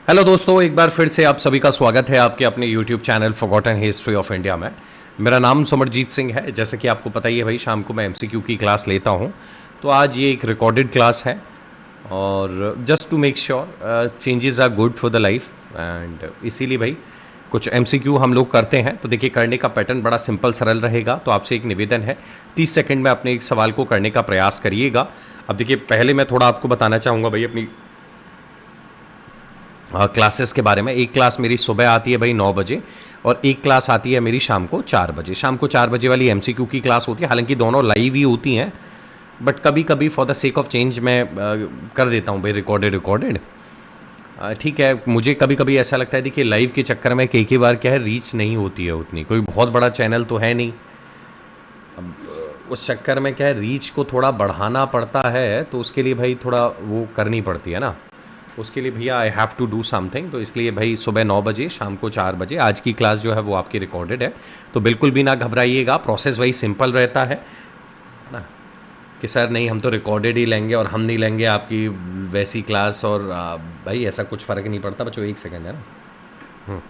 Hello दोस्तों, एक बार फिर से आप सभी का स्वागत है आपके अपने YouTube channel forgotten history of India में। मेरा नाम समरजीत सिंह है। जैसे कि आपको पता ही है भाई, शाम को मैं एमसीक्यू की क्लास लेता हूं। तो आज ये एक रिकॉर्डेड क्लास है और just to make sure changes are good for the life and इसीलिए भाई कुछ एमसीक्यू हम लोग करते हैं। तो देखिए, करने का पैटर्न बड़ा सिंपल सरल रहेगा। तो आपसे एक निवेदन है, 30 सेकंड में अपने एक सवाल को करने का प्रयास करिएगा। अब देखिए, पहले मैं थोड़ा आपको बताना चाहूँगा भाई अपनी क्लासेस के बारे में। एक क्लास मेरी सुबह आती है भाई 9 बजे और एक क्लास आती है मेरी शाम को 4 बजे। शाम को 4 बजे वाली एमसीक्यू की क्लास होती है, हालांकि दोनों लाइव ही होती हैं, बट कभी कभी for the sake of change मैं कर देता हूँ भाई रिकॉर्डेड। ठीक है, मुझे कभी कभी ऐसा लगता है देखिए, लाइव के चक्कर में कई बार क्या है, रीच नहीं होती है उतनी। कोई बहुत बड़ा चैनल तो है नहीं, अब उस चक्कर में क्या है, रीच को थोड़ा बढ़ाना पड़ता है। तो उसके लिए भाई थोड़ा वो करनी पड़ती है ना, उसके लिए भैया I have to do something. तो इसलिए भाई सुबह 9 बजे शाम को 4 बजे आज की क्लास जो है वो आपकी रिकॉर्डेड है। तो बिल्कुल भी ना घबराइएगा, प्रोसेस वही सिंपल रहता है ना, कि सर नहीं हम तो रिकॉर्डेड ही लेंगे और हम नहीं लेंगे आपकी वैसी क्लास। और भाई ऐसा कुछ फ़र्क नहीं पड़ता बच्चों, एक सेकेंड है ना,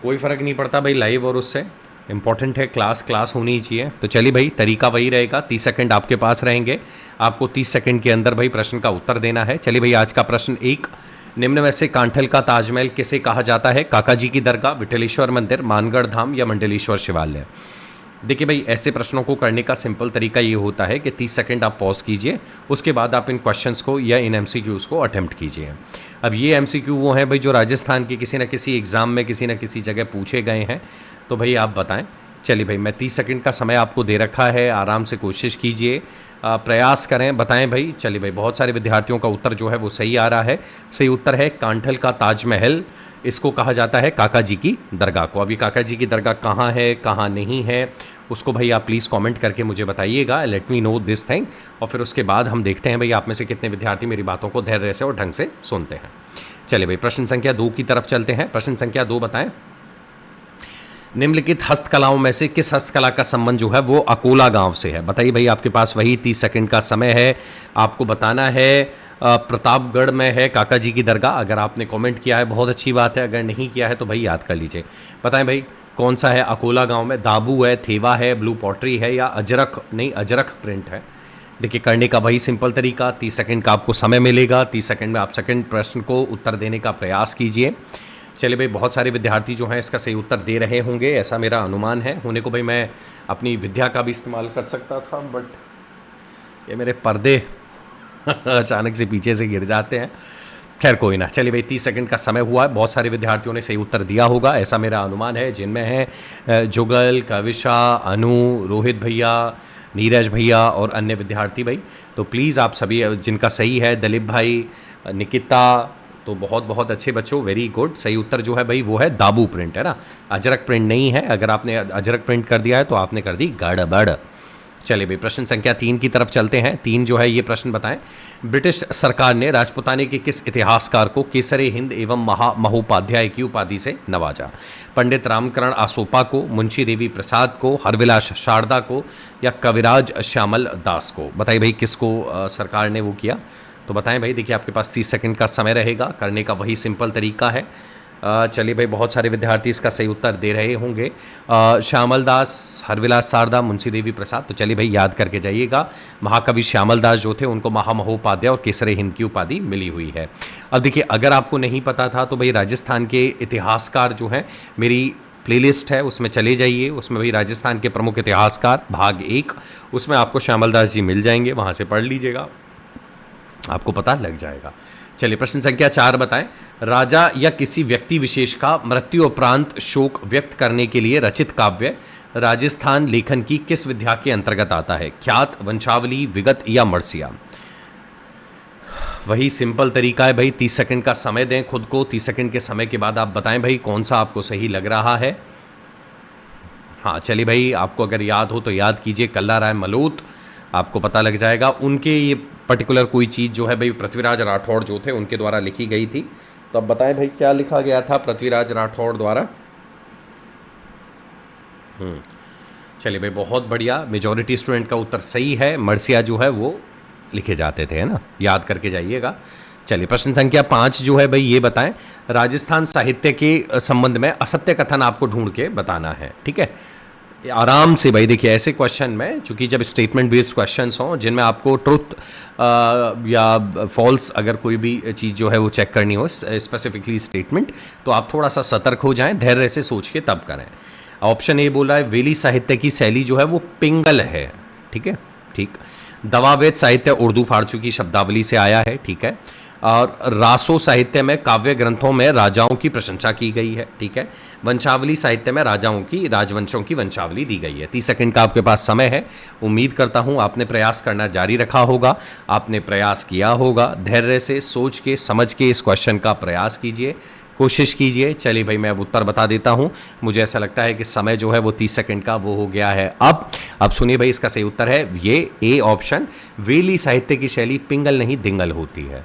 कोई फ़र्क नहीं पड़ता भाई लाइव और उससे। इंपॉर्टेंट है क्लास होनी ही चाहिए। तो चलिए भाई, तरीका वही रहेगा, 30 सेकंड आपके पास रहेंगे। आपको 30 सेकंड के अंदर भाई प्रश्न का उत्तर देना है। चलिए भाई, आज का प्रश्न एक, निम्न में से कांठल का ताजमहल किसे कहा जाता है? काका जी की दरगाह, विठलेश्वर मंदिर, मानगढ़ धाम या मंडलेश्वर शिवालय? देखिए भाई, ऐसे प्रश्नों को करने का सिंपल तरीका ये होता है कि 30 सेकंड आप पॉज कीजिए, उसके बाद आप इन क्वेश्चंस को या इन एमसीक्यूज़ को अटेम्प्ट कीजिए। अब ये एमसीक्यू वो हैं भाई जो राजस्थान के किसी न किसी एग्ज़ाम में किसी न किसी जगह पूछे गए हैं। तो भाई आप बताएं। चलिए भाई, मैं 30 सेकंड का समय आपको दे रखा है, आराम से कोशिश कीजिए, प्रयास करें, बताएं भाई। चलिए भाई, बहुत सारे विद्यार्थियों का उत्तर जो है वो सही आ रहा है। सही उत्तर है कांठल का ताजमहल, इसको कहा जाता है काका जी की दरगाह को। अभी काका जी की दरगाह कहाँ है कहाँ नहीं है, उसको भाई आप प्लीज़ कमेंट करके मुझे बताइएगा, let me know this thing. और फिर उसके बाद हम देखते हैं भाई आप में से कितने विद्यार्थी मेरी बातों को धैर्य से और ढंग से सुनते हैं। चलिए भाई, प्रश्न संख्या 2 की तरफ चलते हैं। प्रश्न संख्या 2 बताएं, निम्नलिखित हस्तकलाओं में से किस हस्तकला का संबंध जो है वो अकोला गांव से है? बताइए भाई, आपके पास वही 30 सेकंड का समय है, आपको बताना है। प्रतापगढ़ में है काका जी की दरगाह। अगर आपने कमेंट किया है बहुत अच्छी बात है, अगर नहीं किया है तो भाई याद कर लीजिए। बताएं भाई, कौन सा है अकोला गांव में? दाबू है, थेवा है, ब्लू पॉटरी है या अजरक, नहीं अजरक प्रिंट है? देखिए, करने का वही सिंपल तरीका, 30 सेकंड का आपको समय मिलेगा। 30 सेकंड में आप सेकंड प्रश्न को उत्तर देने का प्रयास कीजिए। चलिए भाई, बहुत सारे विद्यार्थी जो हैं इसका सही उत्तर दे रहे होंगे, ऐसा मेरा अनुमान है। होने को भाई मैं अपनी विद्या का भी इस्तेमाल कर सकता था, बट ये मेरे पर्दे अचानक से पीछे से गिर जाते हैं। खैर कोई ना, चलिए भाई, 30 सेकंड का समय हुआ है। बहुत सारे विद्यार्थियों ने सही उत्तर दिया होगा, ऐसा मेरा अनुमान है, जिनमें हैं जुगल, कविशा, अनु, रोहित भैया, नीरज भैया और अन्य विद्यार्थी भाई। तो प्लीज़ आप सभी, जिनका सही है दिलीप भाई, निकिता, तो बहुत बहुत अच्छे बच्चों, वेरी गुड। सही उत्तर जो है भाई वो है दाबू प्रिंट, है ना, अजरक प्रिंट नहीं है। अगर आपने अजरक प्रिंट कर दिया है तो आपने कर दी गड़बड़। चलिए भाई, प्रश्न संख्या 3 की तरफ चलते हैं। 3 जो है ये प्रश्न बताएं, ब्रिटिश सरकार ने राजपुताने के किस इतिहासकार को केसरे हिंद एवं महोपाध्याय की उपाधि से नवाजा? पंडित रामकरण आसोपा को, मुंशी देवी प्रसाद को, हरविलास शारदा को या कविराज श्यामल दास को? बताइए भाई, किसको सरकार ने वो किया? तो बताएं भाई। देखिए, आपके पास 30 सेकंड का समय रहेगा, करने का वही सिंपल तरीका है। चलिए भाई, बहुत सारे विद्यार्थी इसका सही उत्तर दे रहे होंगे, श्यामल दास, हरविलास शारदा, मुंशी देवी प्रसाद। तो चलिए भाई, याद करके जाइएगा, महाकवि श्यामल दास जो थे उनको महामहोपाध्याय और केसरे हिंद की उपाधि मिली हुई है। अब देखिए, अगर आपको नहीं पता था तो भाई राजस्थान के इतिहासकार जो हैं, मेरी प्लेलिस्ट है उसमें चले जाइए, उसमें भाई राजस्थान के प्रमुख इतिहासकार भाग 1, उसमें आपको श्यामल दास जी मिल जाएंगे, वहाँ से पढ़ लीजिएगा, आपको पता लग जाएगा। चलिए, प्रश्न संख्या 4 बताएं, राजा या किसी व्यक्ति विशेष का मृत्यु उपरांत शोक व्यक्त करने के लिए रचित काव्य राजस्थान लेखन की किस विधा के अंतर्गत आता है? ख्यात, वंशावली, विगत या मर्सिया? वही सिंपल तरीका है भाई, 30 सेकंड का समय दें खुद को। 30 सेकंड के समय के बाद आप बताएं भाई कौन सा आपको सही लग रहा है। हाँ चलिए भाई, आपको अगर याद हो तो याद कीजिए, कल्ला राय मलोत, आपको पता लग जाएगा। उनके ये पर्टिकुलर कोई चीज़ जो है भाई पृथ्वीराज राठौड़ जो थे उनके द्वारा लिखी गई थी। तो अब बताएं भाई, क्या लिखा गया था पृथ्वीराज राठौड़ द्वारा? चलिए भाई, बहुत बढ़िया, मेजॉरिटी स्टूडेंट का उत्तर सही है। मर्सिया जो है वो लिखे जाते थे, है ना, याद करके जाइएगा। चलिए प्रश्न संख्या 5 जो है भाई ये बताएं, राजस्थान साहित्य के संबंध में असत्य कथन आपको ढूंढ के बताना है। ठीक है, आराम से भाई देखिए, ऐसे क्वेश्चन में चूंकि जब स्टेटमेंट बेस्ड क्वेश्चंस हों जिनमें आपको ट्रुथ या फॉल्स अगर कोई भी चीज़ जो है वो चेक करनी हो, स्पेसिफिकली स्टेटमेंट, तो आप थोड़ा सा सतर्क हो जाएं, धैर्य से सोच के तब करें। ऑप्शन ए बोला है वेली साहित्य की शैली जो है वो पिंगल है। ठीक है, ठीक। दवावेद साहित्य उर्दू फारसी की शब्दावली से आया है। ठीक है, और रासो साहित्य में काव्य ग्रंथों में राजाओं की प्रशंसा की गई है। ठीक है, वंशावली साहित्य में राजाओं की राजवंशों की वंशावली दी गई है। 30 सेकंड का आपके पास समय है। उम्मीद करता हूं आपने प्रयास करना जारी रखा होगा, आपने प्रयास किया होगा। धैर्य से सोच के समझ के इस क्वेश्चन का प्रयास कीजिए, कोशिश कीजिए। चलिए भाई मैं अब उत्तर बता देता हूं। मुझे ऐसा लगता है कि समय जो है वो 30 सेकंड का वो हो गया है। अब सुनिए भाई, इसका सही उत्तर है ये ए ऑप्शन, वेली साहित्य की शैली पिंगल नहीं दिंगल होती है।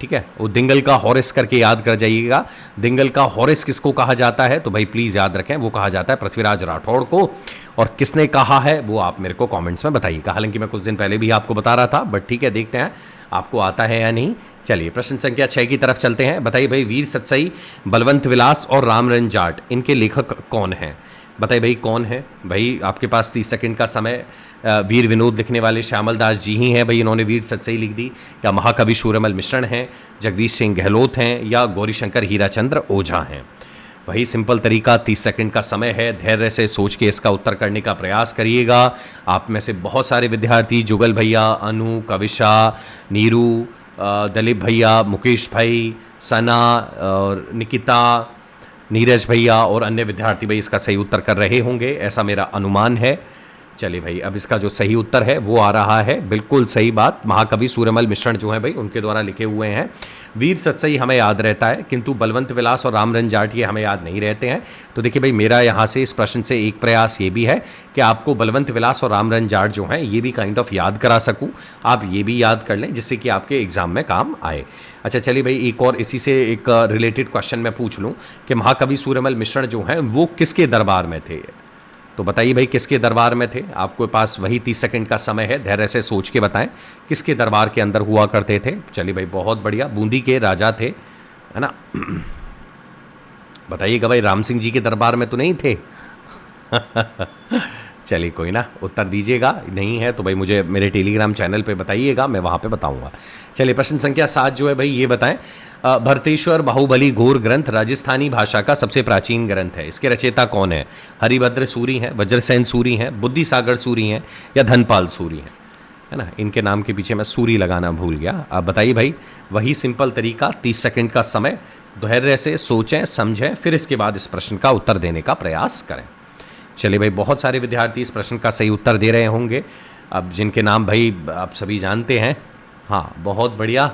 ठीक है, वो दिंगल का हॉरिस करके याद कर जाइएगा। दिंगल का हॉरिस किसको कहा जाता है तो भाई प्लीज याद रखें, वो कहा जाता है पृथ्वीराज राठौड़ को। और किसने कहा है वो आप मेरे को कमेंट्स में बताइएगा। हालांकि मैं कुछ दिन पहले भी आपको बता रहा था, बट ठीक है, देखते हैं आपको आता है या नहीं। चलिए प्रश्न संख्या 6 की तरफ चलते हैं। बताइए भाई, वीर सतसई, बलवंत विलास और रामरन जाट इनके लेखक कौन हैं? बताइए भाई कौन है? भाई आपके पास 30 सेकंड का समय। वीर विनोद लिखने वाले श्यामल दास जी ही हैं भाई, इन्होंने वीर सतसई लिख दी। या महाकवि सूर्यमल मिश्रण हैं, जगदीश सिंह गहलोत हैं, या गौरीशंकर हीराचंद्र ओझा हैं? वही सिंपल तरीका, 30 सेकंड का समय है। धैर्य से सोच के इसका उत्तर करने का प्रयास करिएगा। आप में से बहुत सारे विद्यार्थी, जुगल भैया, अनु, कविशा, नीरू, दलीप भैया, मुकेश भाई, सना और निकिता, नीरज भैया और अन्य विद्यार्थी भाई इसका सही उत्तर कर रहे होंगे, ऐसा मेरा अनुमान है। चलिए भाई, अब इसका जो सही उत्तर है वो आ रहा है। बिल्कुल सही बात, महाकवि सूर्यमल मिश्रण जो है भाई उनके द्वारा लिखे हुए हैं। वीर सतसई हमें याद रहता है, किंतु बलवंत विलास और रामरन जाट ये हमें याद नहीं रहते हैं। तो देखिए भाई, मेरा यहाँ से इस प्रश्न से एक प्रयास ये भी है कि आपको बलवंत विलास और रामरन जाट जो हैं ये भी काइंड ऑफ याद करा सकूँ। आप ये भी याद कर लें जिससे कि आपके एग्जाम में काम आए। अच्छा चलिए भाई, एक और इसी से एक रिलेटेड क्वेश्चन मैं पूछ लूँ कि महाकवि सूर्यमल मिश्रण जो हैं वो किसके दरबार में थे? तो बताइए भाई किसके दरबार में थे? आपके पास वही 30 सेकंड का समय है, धैर्य से सोच के बताएं किसके दरबार के अंदर हुआ करते थे। चलिए भाई बहुत बढ़िया, बूंदी के राजा थे, है ना? बताइएगा भाई, राम सिंह जी के दरबार में तो नहीं थे? चलिए कोई ना, उत्तर दीजिएगा। नहीं है तो भाई मुझे मेरे टेलीग्राम चैनल पे बताइएगा, मैं वहाँ पे बताऊँगा। चलिए प्रश्न संख्या 7 जो है भाई ये बताएं, भरतेश्वर बाहुबली घोर ग्रंथ राजस्थानी भाषा का सबसे प्राचीन ग्रंथ है। इसके रचयिता कौन है? हरिभद्र सूरी हैं, वज्रसेन सूरी हैं, बुद्धिसागर सूरी हैं, या धनपाल सूरी हैं? है ना, इनके नाम के पीछे मैं सूरी लगाना भूल गया। आप बताइए भाई, वही सिंपल तरीका, 30 सेकंड का समय, धैर्य से सोचें समझें, फिर इसके बाद इस प्रश्न का उत्तर देने का प्रयास करें। चलिए भाई, बहुत सारे विद्यार्थी इस प्रश्न का सही उत्तर दे रहे होंगे, अब जिनके नाम भाई आप सभी जानते हैं। हाँ बहुत बढ़िया।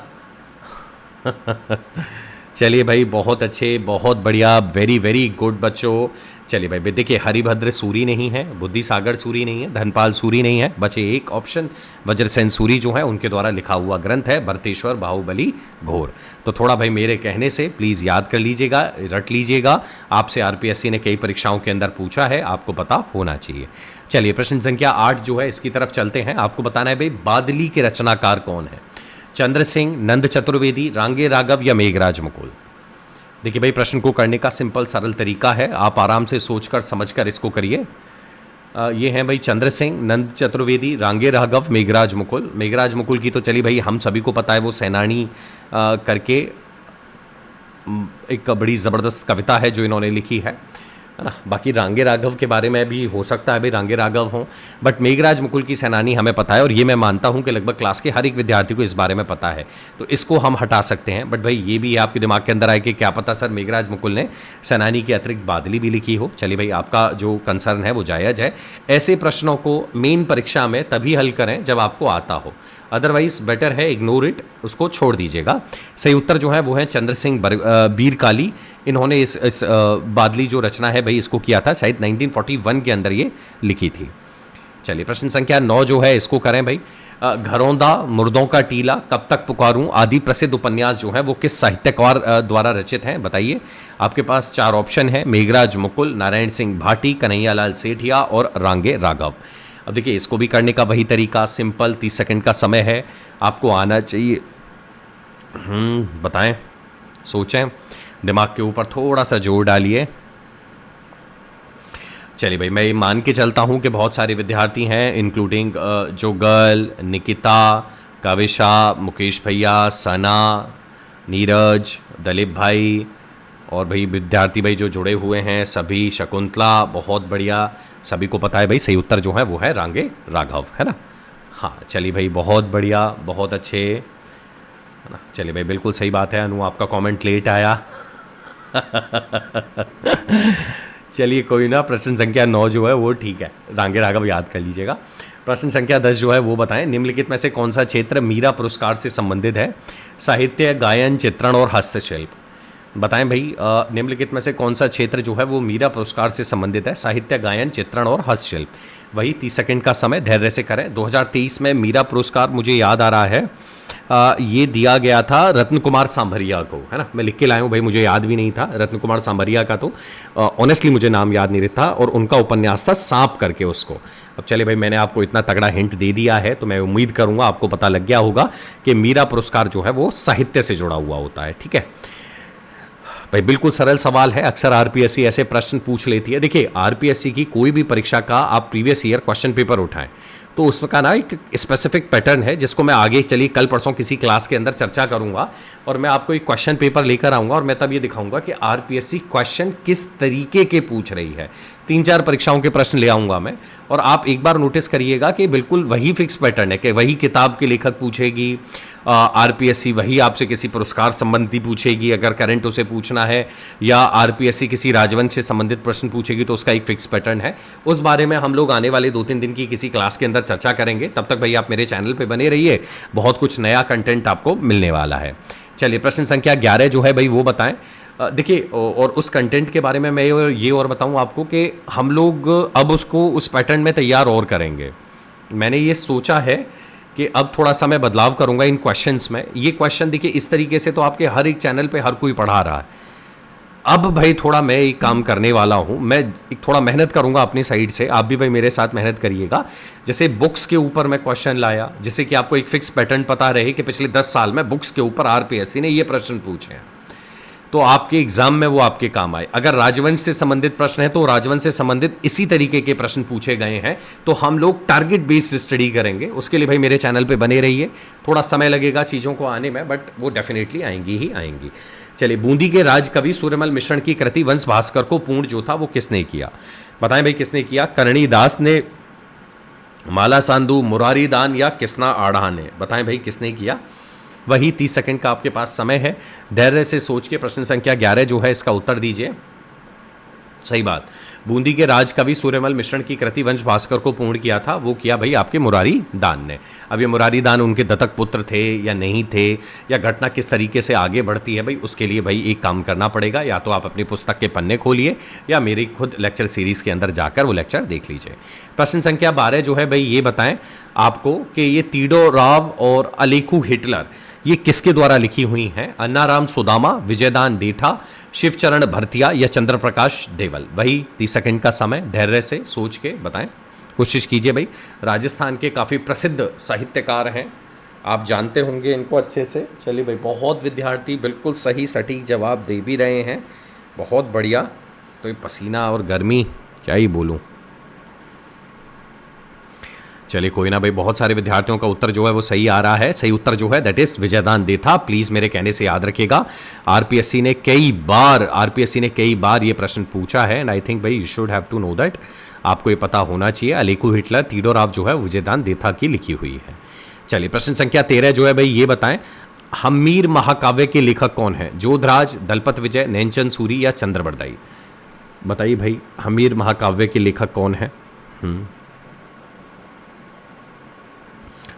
चलिए भाई बहुत अच्छे, बहुत बढ़िया, वेरी वेरी गुड बच्चों। चलिए भाई देखिए, हरिभद्र सूरी नहीं है, बुद्धिसागर सूरी नहीं है, धनपाल सूरी नहीं है, बचे एक ऑप्शन, वज्रसेन सूरी जो है उनके द्वारा लिखा हुआ ग्रंथ है भरतेश्वर बाहुबली घोर। तो थोड़ा भाई मेरे कहने से प्लीज़ याद कर लीजिएगा, रट लीजिएगा। आपसे आरपीएससी ने कई परीक्षाओं के अंदर पूछा है, आपको पता होना चाहिए। चलिए प्रश्न संख्या 8 जो है इसकी तरफ चलते हैं। आपको बताना है भाई, बादली के रचनाकार कौन है? चंद्र सिंह, नंद चतुर्वेदी, रांगे राघव, या मेघराज मुकुल? देखिए भाई, प्रश्न को करने का सिंपल सरल तरीका है, आप आराम से सोचकर समझकर इसको करिए। ये हैं भाई चंद्र सिंह, नंद चतुर्वेदी, रांगे राघव, मेघराज मुकुल। मेघराज मुकुल की तो चलिए भाई हम सभी को पता है, वो सेनानी करके एक बड़ी ज़बरदस्त कविता है जो इन्होंने लिखी है ना। बाकी रांगे राघव के बारे में भी हो सकता है भाई रांगे राघव हों, बट मेघराज मुकुल की सेनानी हमें पता है, और ये मैं मानता हूं कि लगभग क्लास के हर एक विद्यार्थी को इस बारे में पता है, तो इसको हम हटा सकते हैं। बट भाई ये भी आपके दिमाग के अंदर आए कि क्या पता सर मेघराज मुकुल ने सेनानी के अतिरिक्त बादली भी लिखी हो। चलिए भाई, आपका जो कंसर्न है वो जायज़ है। ऐसे प्रश्नों को मेन परीक्षा में तभी हल करें जब आपको आता हो, अदरवाइज बेटर है इग्नोर इट, उसको छोड़ दीजिएगा। सही उत्तर जो है वो है चंद्र सिंह बीरकाली। इन्होंने इस बादली जो रचना है भाई इसको किया था, शायद 1941 के अंदर ये लिखी थी। चलिए प्रश्न संख्या 9 जो है इसको करें भाई। घरौंदा, मुर्दों का टीला, कब तक पुकारूं आदि प्रसिद्ध उपन्यास जो है वो किस साहित्यकार द्वारा रचित हैं? बताइए। आपके पास 4 ऑप्शन है, मेघराज मुकुल, नारायण सिंह भाटी, कन्हैयालाल सेठिया और रांगे राघव। अब देखिए, इसको भी करने का वही तरीका, सिंपल, 30 सेकंड का समय है, आपको आना चाहिए। बताएं, सोचें, दिमाग के ऊपर थोड़ा सा जोर डालिए। चलिए भाई, मैं ये मान के चलता हूँ कि बहुत सारे विद्यार्थी हैं, इंक्लूडिंग जो गर्ल, निकिता, काविशा, मुकेश भैया, सना, नीरज, दलीप भाई, और भाई विद्यार्थी भाई जो जुड़े हुए हैं सभी, शकुंतला, बहुत बढ़िया। सभी को पता है भाई सही उत्तर जो है वो है रांगे राघव, है ना। हाँ चलिए भाई, बहुत बढ़िया, बहुत अच्छे, है ना। चलिए भाई, बिल्कुल सही बात है। अनु, आपका कमेंट लेट आया। चलिए कोई ना, प्रश्न संख्या 9 जो है वो ठीक है, रांगे राघव याद कर लीजिएगा। प्रश्न संख्या 10 जो है वो बताएं, निम्नलिखित में से कौन सा क्षेत्र मीरा पुरस्कार से संबंधित है? साहित्य, गायन, चित्रण और हस्तशिल्प। बताएं भाई, निम्नलिखित में से कौन सा क्षेत्र जो है वो मीरा पुरस्कार से संबंधित है? साहित्य, गायन, चित्रण और हस्तशिल्प। वही 30 सेकंड का समय, धैर्य से करें। 2023 में मीरा पुरस्कार मुझे याद आ रहा है, ये दिया गया था रत्न कुमार सांभरिया को, है ना। मैं लिख के लाया हूँ भाई, मुझे याद भी नहीं था रत्न कुमार सांभरिया का, तो ऑनेस्टली मुझे नाम याद नहीं रहता, और उनका उपन्यास था सांप करके उसको। अब चले भाई, मैंने आपको इतना तगड़ा हिंट दे दिया है, तो मैं उम्मीद करूंगा आपको पता लग गया होगा कि मीरा पुरस्कार जो है वो साहित्य से जुड़ा हुआ होता है, ठीक है भाई। बिल्कुल सरल सवाल है, अक्सर आरपीएससी ऐसे प्रश्न पूछ लेती है। देखिए, आरपीएससी की कोई भी परीक्षा का आप प्रीवियस ईयर क्वेश्चन पेपर उठाएं तो उसका ना एक स्पेसिफिक पैटर्न है, जिसको मैं आगे चलिए कल परसों किसी क्लास के अंदर चर्चा करूंगा, और मैं आपको एक क्वेश्चन पेपर लेकर आऊंगा, और मैं तब ये दिखाऊंगा कि आरपीएससी क्वेश्चन किस तरीके के पूछ रही है। 3-4 परीक्षाओं के प्रश्न ले आऊंगा मैं, और आप एक बार नोटिस करिएगा कि बिल्कुल वही फिक्स पैटर्न है कि वही किताब के लेखक पूछेगी, आरपीएससी वही आपसे किसी पुरस्कार संबंधी पूछेगी अगर करंट उसे पूछना है, या आरपीएससी किसी राजवंश से संबंधित प्रश्न पूछेगी, तो उसका एक फिक्स पैटर्न है। उस बारे में हम लोग आने वाले 2-3 दिन की किसी क्लास के अंदर चर्चा करेंगे। तब तक भाई आप मेरे चैनल पे बने रहिए, बहुत कुछ नया कंटेंट आपको मिलने वाला है। चलिए, प्रश्न संख्या 11 जो है भाई वो बताएं। देखिए, और उस कंटेंट के बारे में मैं ये और बताऊं आपको कि हम लोग अब उसको उस पैटर्न में तैयार और करेंगे। मैंने ये सोचा है कि अब थोड़ा सा मैं बदलाव करूंगा इन क्वेश्चंस में। ये क्वेश्चन देखिए इस तरीके से तो आपके हर एक चैनल पे हर कोई पढ़ा रहा है। अब भाई थोड़ा मैं एक काम करने वाला हूं, मैं एक थोड़ा मेहनत करूंगा अपनी साइड से, आप भी भाई मेरे साथ मेहनत करिएगा। जैसे बुक्स के ऊपर मैं क्वेश्चन लाया, जिससे कि आपको एक फिक्स पैटर्न पता रहे कि पिछले 10 साल में बुक्स के ऊपर आरपीएससी ने ये प्रश्न पूछे हैं, तो आपके एग्जाम में वो आपके काम आए। अगर राजवंश से संबंधित प्रश्न है तो राजवंश से संबंधित इसी तरीके के प्रश्न पूछे गए हैं, तो हम लोग टारगेट बेस्ड स्टडी करेंगे। उसके लिए भाई मेरे चैनल पे बने रहिए, थोड़ा समय लगेगा चीज़ों को आने में, बट वो डेफिनेटली आएंगी ही आएंगी। चलिए, बूंदी के राज कवि सूर्यमल मिश्रण की कृति वंश भास्कर को पूर्ण जो था वो किसने किया? बताएं भाई किसने किया? करणी दास ने, माला सांधु, मुरारी दान या किसना आढ़ा ने? बताएं भाई किसने किया? वही 30 सेकंड का आपके पास समय है, धैर्य से सोच के प्रश्न संख्या 11 जो है इसका उत्तर दीजिए। सही बात, बूंदी के राज कवि सूर्यमल मिश्रण की कृति वंश भास्कर को पूर्ण किया था, वो किया भाई आपके मुरारी दान ने। अब ये मुरारी दान उनके दत्तक पुत्र थे या नहीं थे, या घटना किस तरीके से आगे बढ़ती है भाई, उसके लिए भाई एक काम करना पड़ेगा, या तो आप अपनी पुस्तक के पन्ने खोलिए या मेरी खुद लेक्चर सीरीज के अंदर जाकर वो लेक्चर देख लीजिए। प्रश्न संख्या 12 जो है भाई ये बताएं आपको कि ये तीडोराव और अलेखू हिटलर ये किसके द्वारा लिखी हुई हैं? अन्नाराम सुदामा, विजयदान देठा, शिवचरण भरतिया या चंद्र प्रकाश देवल? वही 30 सेकंड का समय, धैर्य से सोच के बताएं, कोशिश कीजिए भाई। राजस्थान के काफ़ी प्रसिद्ध साहित्यकार हैं, आप जानते होंगे इनको अच्छे से। चलिए भाई, बहुत विद्यार्थी बिल्कुल सही सटीक जवाब दे भी रहे हैं, बहुत बढ़िया। तो ये पसीना और गर्मी क्या ही बोलूँ। चलिए कोई ना भाई, बहुत सारे विद्यार्थियों का उत्तर जो है वो सही आ रहा है। सही उत्तर जो है that is Vijaydan Detha. Please मेरे कहने से याद रखिएगा, आरपीएससी ने कई बार ये प्रश्न पूछा है, एंड आई थिंक भाई you should have to know that, आपको ये पता होना चाहिए। अलेखू हिटलर, तीडोराव जो है विजयदान देथा की लिखी हुई है। चलिए, प्रश्न संख्या 13 जो है भाई ये बताएं, हम्मीर महाकाव्य के लेखक कौन है? जोधराज, दलपत विजय, नैनचंद सूरी या चंद्रबरदाई? बताइए भाई, हम्मीर महाकाव्य के लेखक कौन है?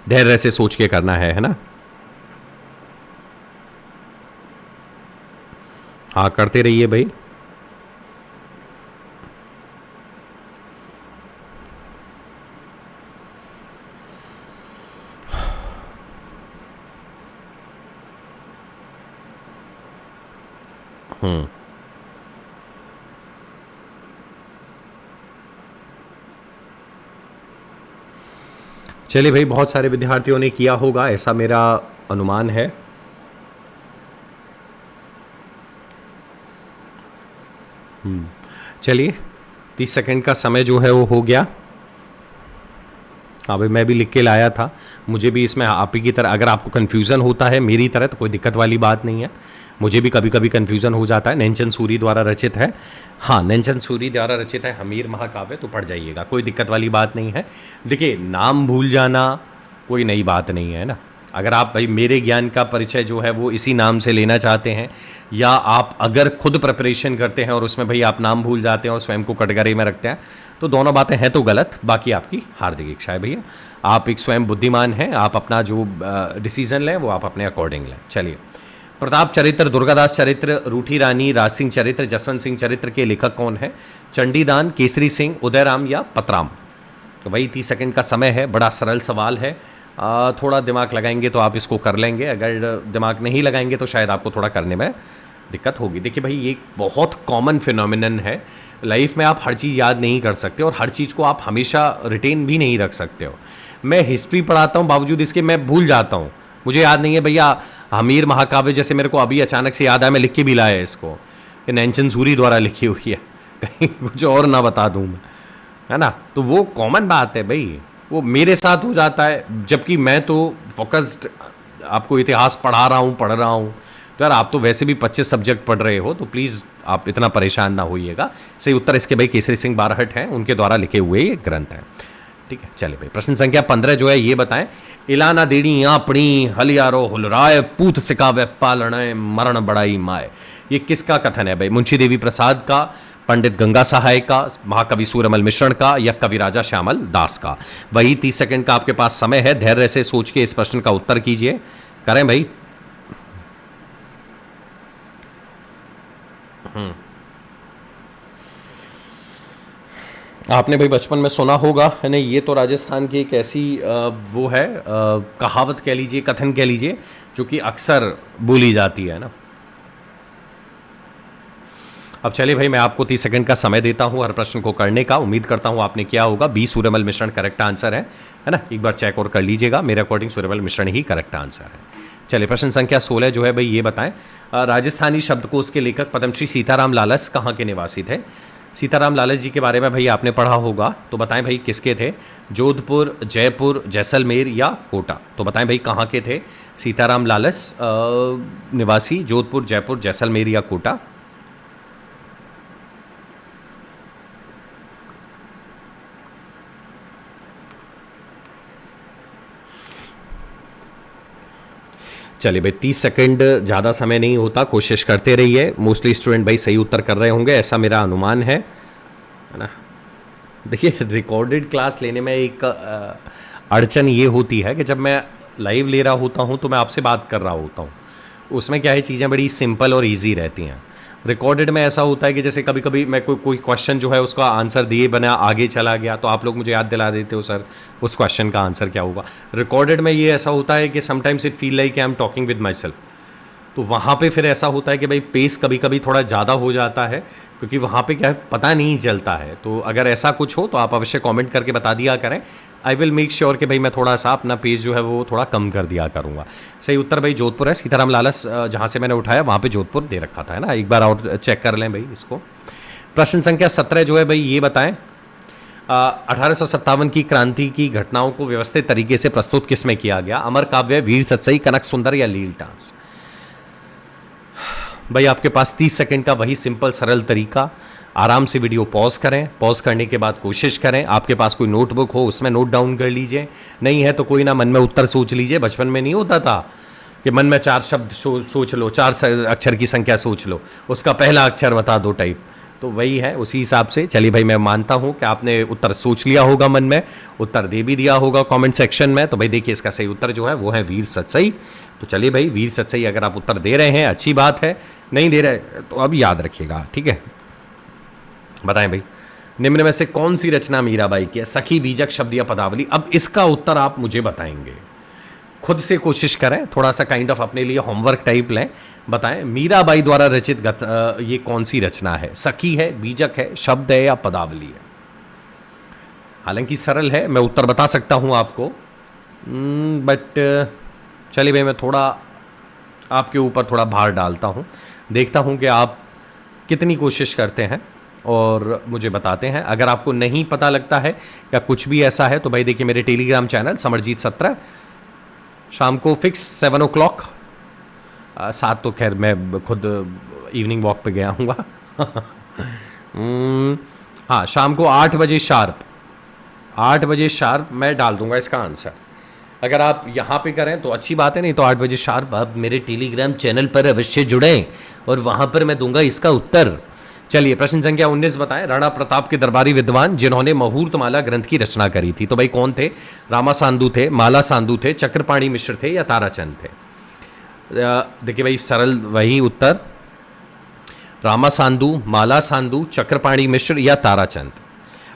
धैर्य से सोच के करना है ना। हाँ, करते रहिए भाई। चलिए भाई, बहुत सारे विद्यार्थियों ने किया होगा ऐसा मेरा अनुमान है। चलिए 30 सेकंड का समय जो है वो हो गया। हाँ भाई, मैं भी लिख के लाया था, मुझे भी इसमें आप ही की तरह अगर आपको कन्फ्यूज़न होता है मेरी तरह तो कोई दिक्कत वाली बात नहीं है। मुझे भी कभी कभी कन्फ्यूज़न हो जाता है। नेंचन सूरी द्वारा रचित है, हाँ नेंचन सूरी द्वारा रचित है हमीर महाकाव्य, तो पढ़ जाइएगा, कोई दिक्कत वाली बात नहीं है। देखिए नाम भूल जाना कोई नई बात नहीं है ना। अगर आप भाई मेरे ज्ञान का परिचय जो है वो इसी नाम से लेना चाहते हैं, या आप अगर खुद प्रिपरेशन करते हैं और उसमें भाई आप नाम भूल जाते हैं और स्वयं को कटघरे में रखते हैं, तो दोनों बातें हैं तो गलत, बाकी आपकी हार्दिक इच्छा है भैया। आप एक स्वयं बुद्धिमान हैं, आप अपना जो डिसीजन लें वो आप अपने अकॉर्डिंग लें। चलिए, प्रताप चरित्र, दुर्गादास चरित्र, रूठी रानी, राज सिंह चरित्र, जसवंत सिंह चरित्र के लेखक कौन है? चंडीदान, केसरी सिंह, उदयराम या पतराम? तो वही 30 सेकंड का समय है। बड़ा सरल सवाल है, थोड़ा दिमाग लगाएंगे तो आप इसको कर लेंगे, अगर दिमाग नहीं लगाएंगे तो शायद आपको थोड़ा करने में दिक्कत होगी। देखिए भाई, ये बहुत कॉमन फिनोमिनन है, लाइफ में आप हर चीज़ याद नहीं कर सकते और हर चीज़ को आप हमेशा रिटेन भी नहीं रख सकते हो। मैं हिस्ट्री पढ़ाता हूँ, बावजूद इसके मैं भूल जाता हूँ, मुझे याद नहीं है भैया। हमीर महाकाव्य जैसे मेरे को अभी अचानक से याद आया, मैं लिख के भी लाया इसको कि नेंचन सूरी द्वारा लिखी हुई है, कहीं कुछ और ना बता दूँ मैं, है ना। तो वो कॉमन बात है भाई, वो मेरे साथ हो जाता है, जबकि मैं तो फोकस्ड आपको इतिहास पढ़ रहा हूँ। तो यार आप तो वैसे भी 25 सब्जेक्ट पढ़ रहे हो, तो प्लीज़ आप इतना परेशान ना होइएगा। सही उत्तर इसके भाई केसरी सिंह बारहट हैं, उनके द्वारा लिखे हुए ये ग्रंथ हैं। ठीक है, चलिए भाई प्रश्न संख्या 15 जो है ये बताएं, इलाना देनी आपणी हलियारो हुलराय पूत सिकावे पालण मरण बड़ाई माए, ये किसका कथन है भाई? मुंशी देवी प्रसाद का, पंडित गंगा सहाय का, महाकवि सूरमल मिश्रण का, या कवि राजा श्यामल दास का? वही 30 सेकंड का आपके पास समय है, धैर्य से सोच के इस प्रश्न का उत्तर कीजिए। करें भाई। आपने भाई बचपन में सुना होगा है ना, ये तो राजस्थान की एक ऐसी वो है कहावत कह लीजिए, कथन कह लीजिए, जो कि अक्सर बोली जाती है ना। अब चलिए भाई, मैं आपको 30 सेकंड का समय देता हूं हर प्रश्न को करने का। उम्मीद करता हूं आपने किया होगा। बी सूर्यमल मिश्रण करेक्ट आंसर है ना। एक बार चेक और कर लीजिएगा, मेरे अकॉर्डिंग सूर्यमल मिश्रण ही करेक्ट आंसर है। चलिए प्रश्न संख्या 16 जो है भाई ये बताएं, राजस्थानी शब्दकोश के लेखक पद्मश्री सीताराम लालस कहाँ के निवासी थे? सीताराम लालस जी के बारे में भाई आपने पढ़ा होगा, तो बताएं भाई किसके थे? जोधपुर, जयपुर, जैसलमेर या कोटा? तो बताएं भाई कहाँ के थे सीताराम लालस निवासी? जोधपुर, जयपुर, जैसलमेर या कोटा? चलिए भाई 30 सेकंड ज़्यादा समय नहीं होता, कोशिश करते रहिए। मोस्टली स्टूडेंट भाई सही उत्तर कर रहे होंगे, ऐसा मेरा अनुमान है ना। देखिए रिकॉर्डेड क्लास लेने में एक अड़चन ये होती है कि जब मैं लाइव ले रहा होता हूँ तो मैं आपसे बात कर रहा होता हूँ, उसमें क्या है चीज़ें बड़ी सिंपल और इजी रहती हैं। रिकॉर्डेड में ऐसा होता है कि जैसे कभी कभी मैं कोई क्वेश्चन जो है उसका आंसर दिए बना आगे चला गया, तो आप लोग मुझे याद दिला देते हो सर उस क्वेश्चन का आंसर क्या होगा। रिकॉर्डेड में ये ऐसा होता है कि sometimes it feel like I am talking with my self, तो वहाँ पे फिर ऐसा होता है कि भाई पेस कभी कभी थोड़ा ज़्यादा हो जाता है, क्योंकि वहाँ पे क्या है पता नहीं चलता है। तो अगर ऐसा कुछ हो तो आप अवश्य कमेंट करके बता दिया करें। आई विल मेक श्योर कि भाई मैं थोड़ा सा अपना पेस जो है वो थोड़ा कम कर दिया करूँगा। सही उत्तर भाई जोधपुर है। सीताराम लालस जहाँ से मैंने उठाया वहाँ पे जोधपुर दे रखा था, है ना। एक बार और चेक कर लें भाई इसको। प्रश्न संख्या 17 जो है भाई ये बताएं, 1857 की क्रांति की घटनाओं को व्यवस्थित तरीके से प्रस्तुत किसमें किया गया? अमर काव्य, वीर सत्सई, कनक सुंदर या लील टांस? भाई आपके पास 30 सेकंड का वही सिंपल सरल तरीका, आराम से वीडियो पॉज करें, पॉज करने के बाद कोशिश करें, आपके पास कोई नोटबुक हो उसमें नोट डाउन कर लीजिए, नहीं है तो कोई ना मन में उत्तर सोच लीजिए। बचपन में नहीं होता था कि मन में 4 शब्द सोच लो, 4 अक्षर की संख्या सोच लो, उसका पहला अक्षर बता दो टाइप, तो वही है उसी हिसाब से। चलिए भाई मैं मानता हूं कि आपने उत्तर सोच लिया होगा, मन में उत्तर दे भी दिया होगा कमेंट सेक्शन में। तो भाई देखिए इसका सही उत्तर जो है वो है वीर सतसई। तो चलिए भाई वीर सतसई अगर आप उत्तर दे रहे हैं अच्छी बात है, नहीं दे रहे तो अब याद रखिएगा, ठीक है। बताएं भाई निम्न में से कौन सी रचना मीराबाई की है? सखी, बीजक, शब्द या पदावली? अब इसका उत्तर आप मुझे बताएंगे, खुद से कोशिश करें, थोड़ा सा काइंड ऑफ अपने लिए होमवर्क टाइप लें। बताएं मीराबाई द्वारा रचित ये कौन सी रचना है? सखी है, बीजक है, शब्द है या पदावली है? हालांकि सरल है, मैं उत्तर बता सकता हूं आपको, बट चलिए भाई मैं थोड़ा आपके ऊपर थोड़ा भार डालता हूं, देखता हूं कि आप कितनी कोशिश करते हैं। और मुझे बताते हैं। अगर आपको नहीं पता लगता है या कुछ भी ऐसा है तो भाई देखिए मेरे टेलीग्राम चैनल समरजीत 17 शाम को फिक्स 7 o'clock, 7 तो खैर मैं खुद इवनिंग वॉक पे गया हूँगा हाँ, शाम को 8 बजे शार्प, 8 बजे शार्प मैं डाल दूंगा इसका आंसर। अगर आप यहाँ पे करें तो अच्छी बात है, नहीं तो 8 बजे शार्प आप मेरे टेलीग्राम चैनल पर अवश्य जुड़ें और वहाँ पर मैं दूंगा इसका उत्तर। चलिए प्रश्न संख्या 19 बताएं। राणा प्रताप के दरबारी विद्वान जिन्होंने मुहूर्तमाला ग्रंथ की रचना करी थी, तो भाई कौन थे? रामा सांदू थे, माला सांदू थे, चक्रपाणी मिश्र थे या ताराचंद थे? देखिए भाई सरल वही उत्तर, रामा सांदू, माला सांदू, चक्रपाणी मिश्र या ताराचंद।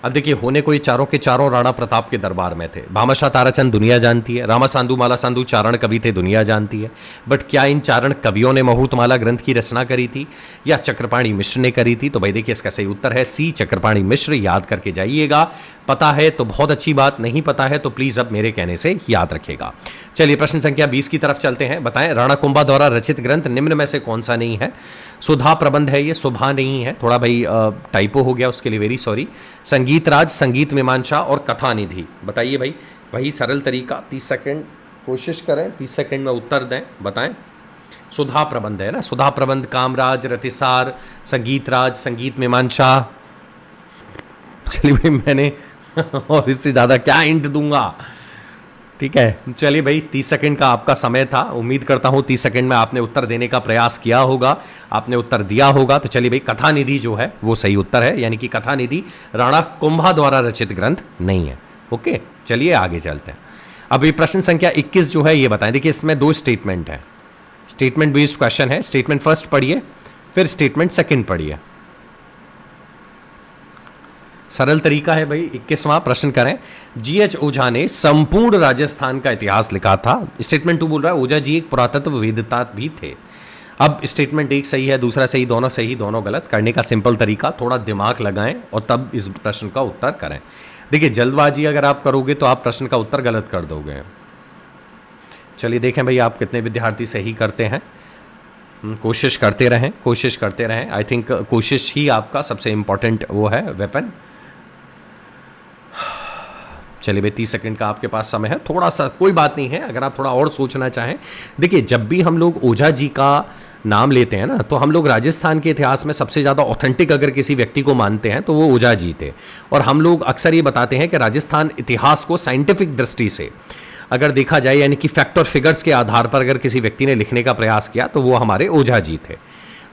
अब देखिए होने को ये चारों के चारों राणा प्रताप के दरबार में थे। भामाशाह ताराचंद दुनिया जानती है, रामा सांदू माला सांदू चारण कवि थे, दुनिया जानती है। बट क्या इन चारण कवियों ने मुहूर्तमाला ग्रंथ की रचना करी थी या चक्रपाणी मिश्र ने करी थी? तो भाई देखिए इसका सही उत्तर है सी, चक्रपाणी मिश्र। याद करके जाइएगा, पता है तो बहुत अच्छी बात, नहीं पता है तो प्लीज अब मेरे कहने से याद रखेगा। चलिए प्रश्न संख्या 20 की तरफ चलते हैं। बताएं राणा कुंभा द्वारा रचित ग्रंथ निम्न में से कौन सा नहीं है? सुधा प्रबंध है ये, सुभा नहीं है, थोड़ा भाई टाइपो हो गया, उसके लिए वेरी सॉरी। संगीत राज, संगीत मीमांसा और कथा निधि। बताइए भाई, वही सरल तरीका, 30 सेकंड कोशिश करें, 30 सेकंड में उत्तर दें। बताएं। सुधा प्रबंध है ना, सुधा प्रबंध, कामराज, रतिसार, संगीत राज, संगीत मीमांसा। चलिए भाई मैंने और इससे ज़्यादा क्या हिंट दूंगा, ठीक है। चलिए भाई 30 सेकंड का आपका समय था, उम्मीद करता हूँ 30 सेकंड में आपने उत्तर देने का प्रयास किया होगा, आपने उत्तर दिया होगा। तो चलिए भाई कथा निधि जो है वो सही उत्तर है, यानी कि कथा निधि राणा कुंभा द्वारा रचित ग्रंथ नहीं है। ओके चलिए आगे चलते हैं। अब ये प्रश्न संख्या 21 जो है ये बताएं। देखिए इसमें 2 स्टेटमेंट है, स्टेटमेंट बेस्ड क्वेश्चन है। स्टेटमेंट फर्स्ट पढ़िए, फिर स्टेटमेंट सेकंड पढ़िए। सरल तरीका है भाई। 21वां प्रश्न करें। जीएच ओझा ने संपूर्ण राजस्थान का इतिहास लिखा था। स्टेटमेंट 2 बोल रहा है ओझा जी एक पुरातत्व वेदता भी थे। अब स्टेटमेंट 1 सही है, दूसरा सही, दोनों गलत। करने का सिंपल तरीका, थोड़ा दिमाग लगाएं और तब इस प्रश्न का उत्तर करें। देखिए जल्दबाजी अगर आप करोगे तो आप प्रश्न का उत्तर गलत कर दोगे। चलिए देखें भाई आप कितने विद्यार्थी सही करते हैं। कोशिश करते रहें, कोशिश करते रहें। आई थिंक कोशिश ही आपका सबसे इंपॉर्टेंट वो है वेपन। चलिए भाई 30 सेकंड का आपके पास समय है, थोड़ा सा कोई बात नहीं है अगर आप थोड़ा और सोचना चाहें। देखिए जब भी हम लोग ओझा जी का नाम लेते हैं ना, तो हम लोग राजस्थान के इतिहास में सबसे ज़्यादा ऑथेंटिक अगर किसी व्यक्ति को मानते हैं तो वो ओझा जी थे। और हम लोग अक्सर ये बताते हैं कि राजस्थान इतिहास को साइंटिफिक दृष्टि से अगर देखा जाए, यानी कि फैक्ट और फिगर्स के आधार पर अगर किसी व्यक्ति ने लिखने का प्रयास किया तो वो हमारे ओझा जी थे।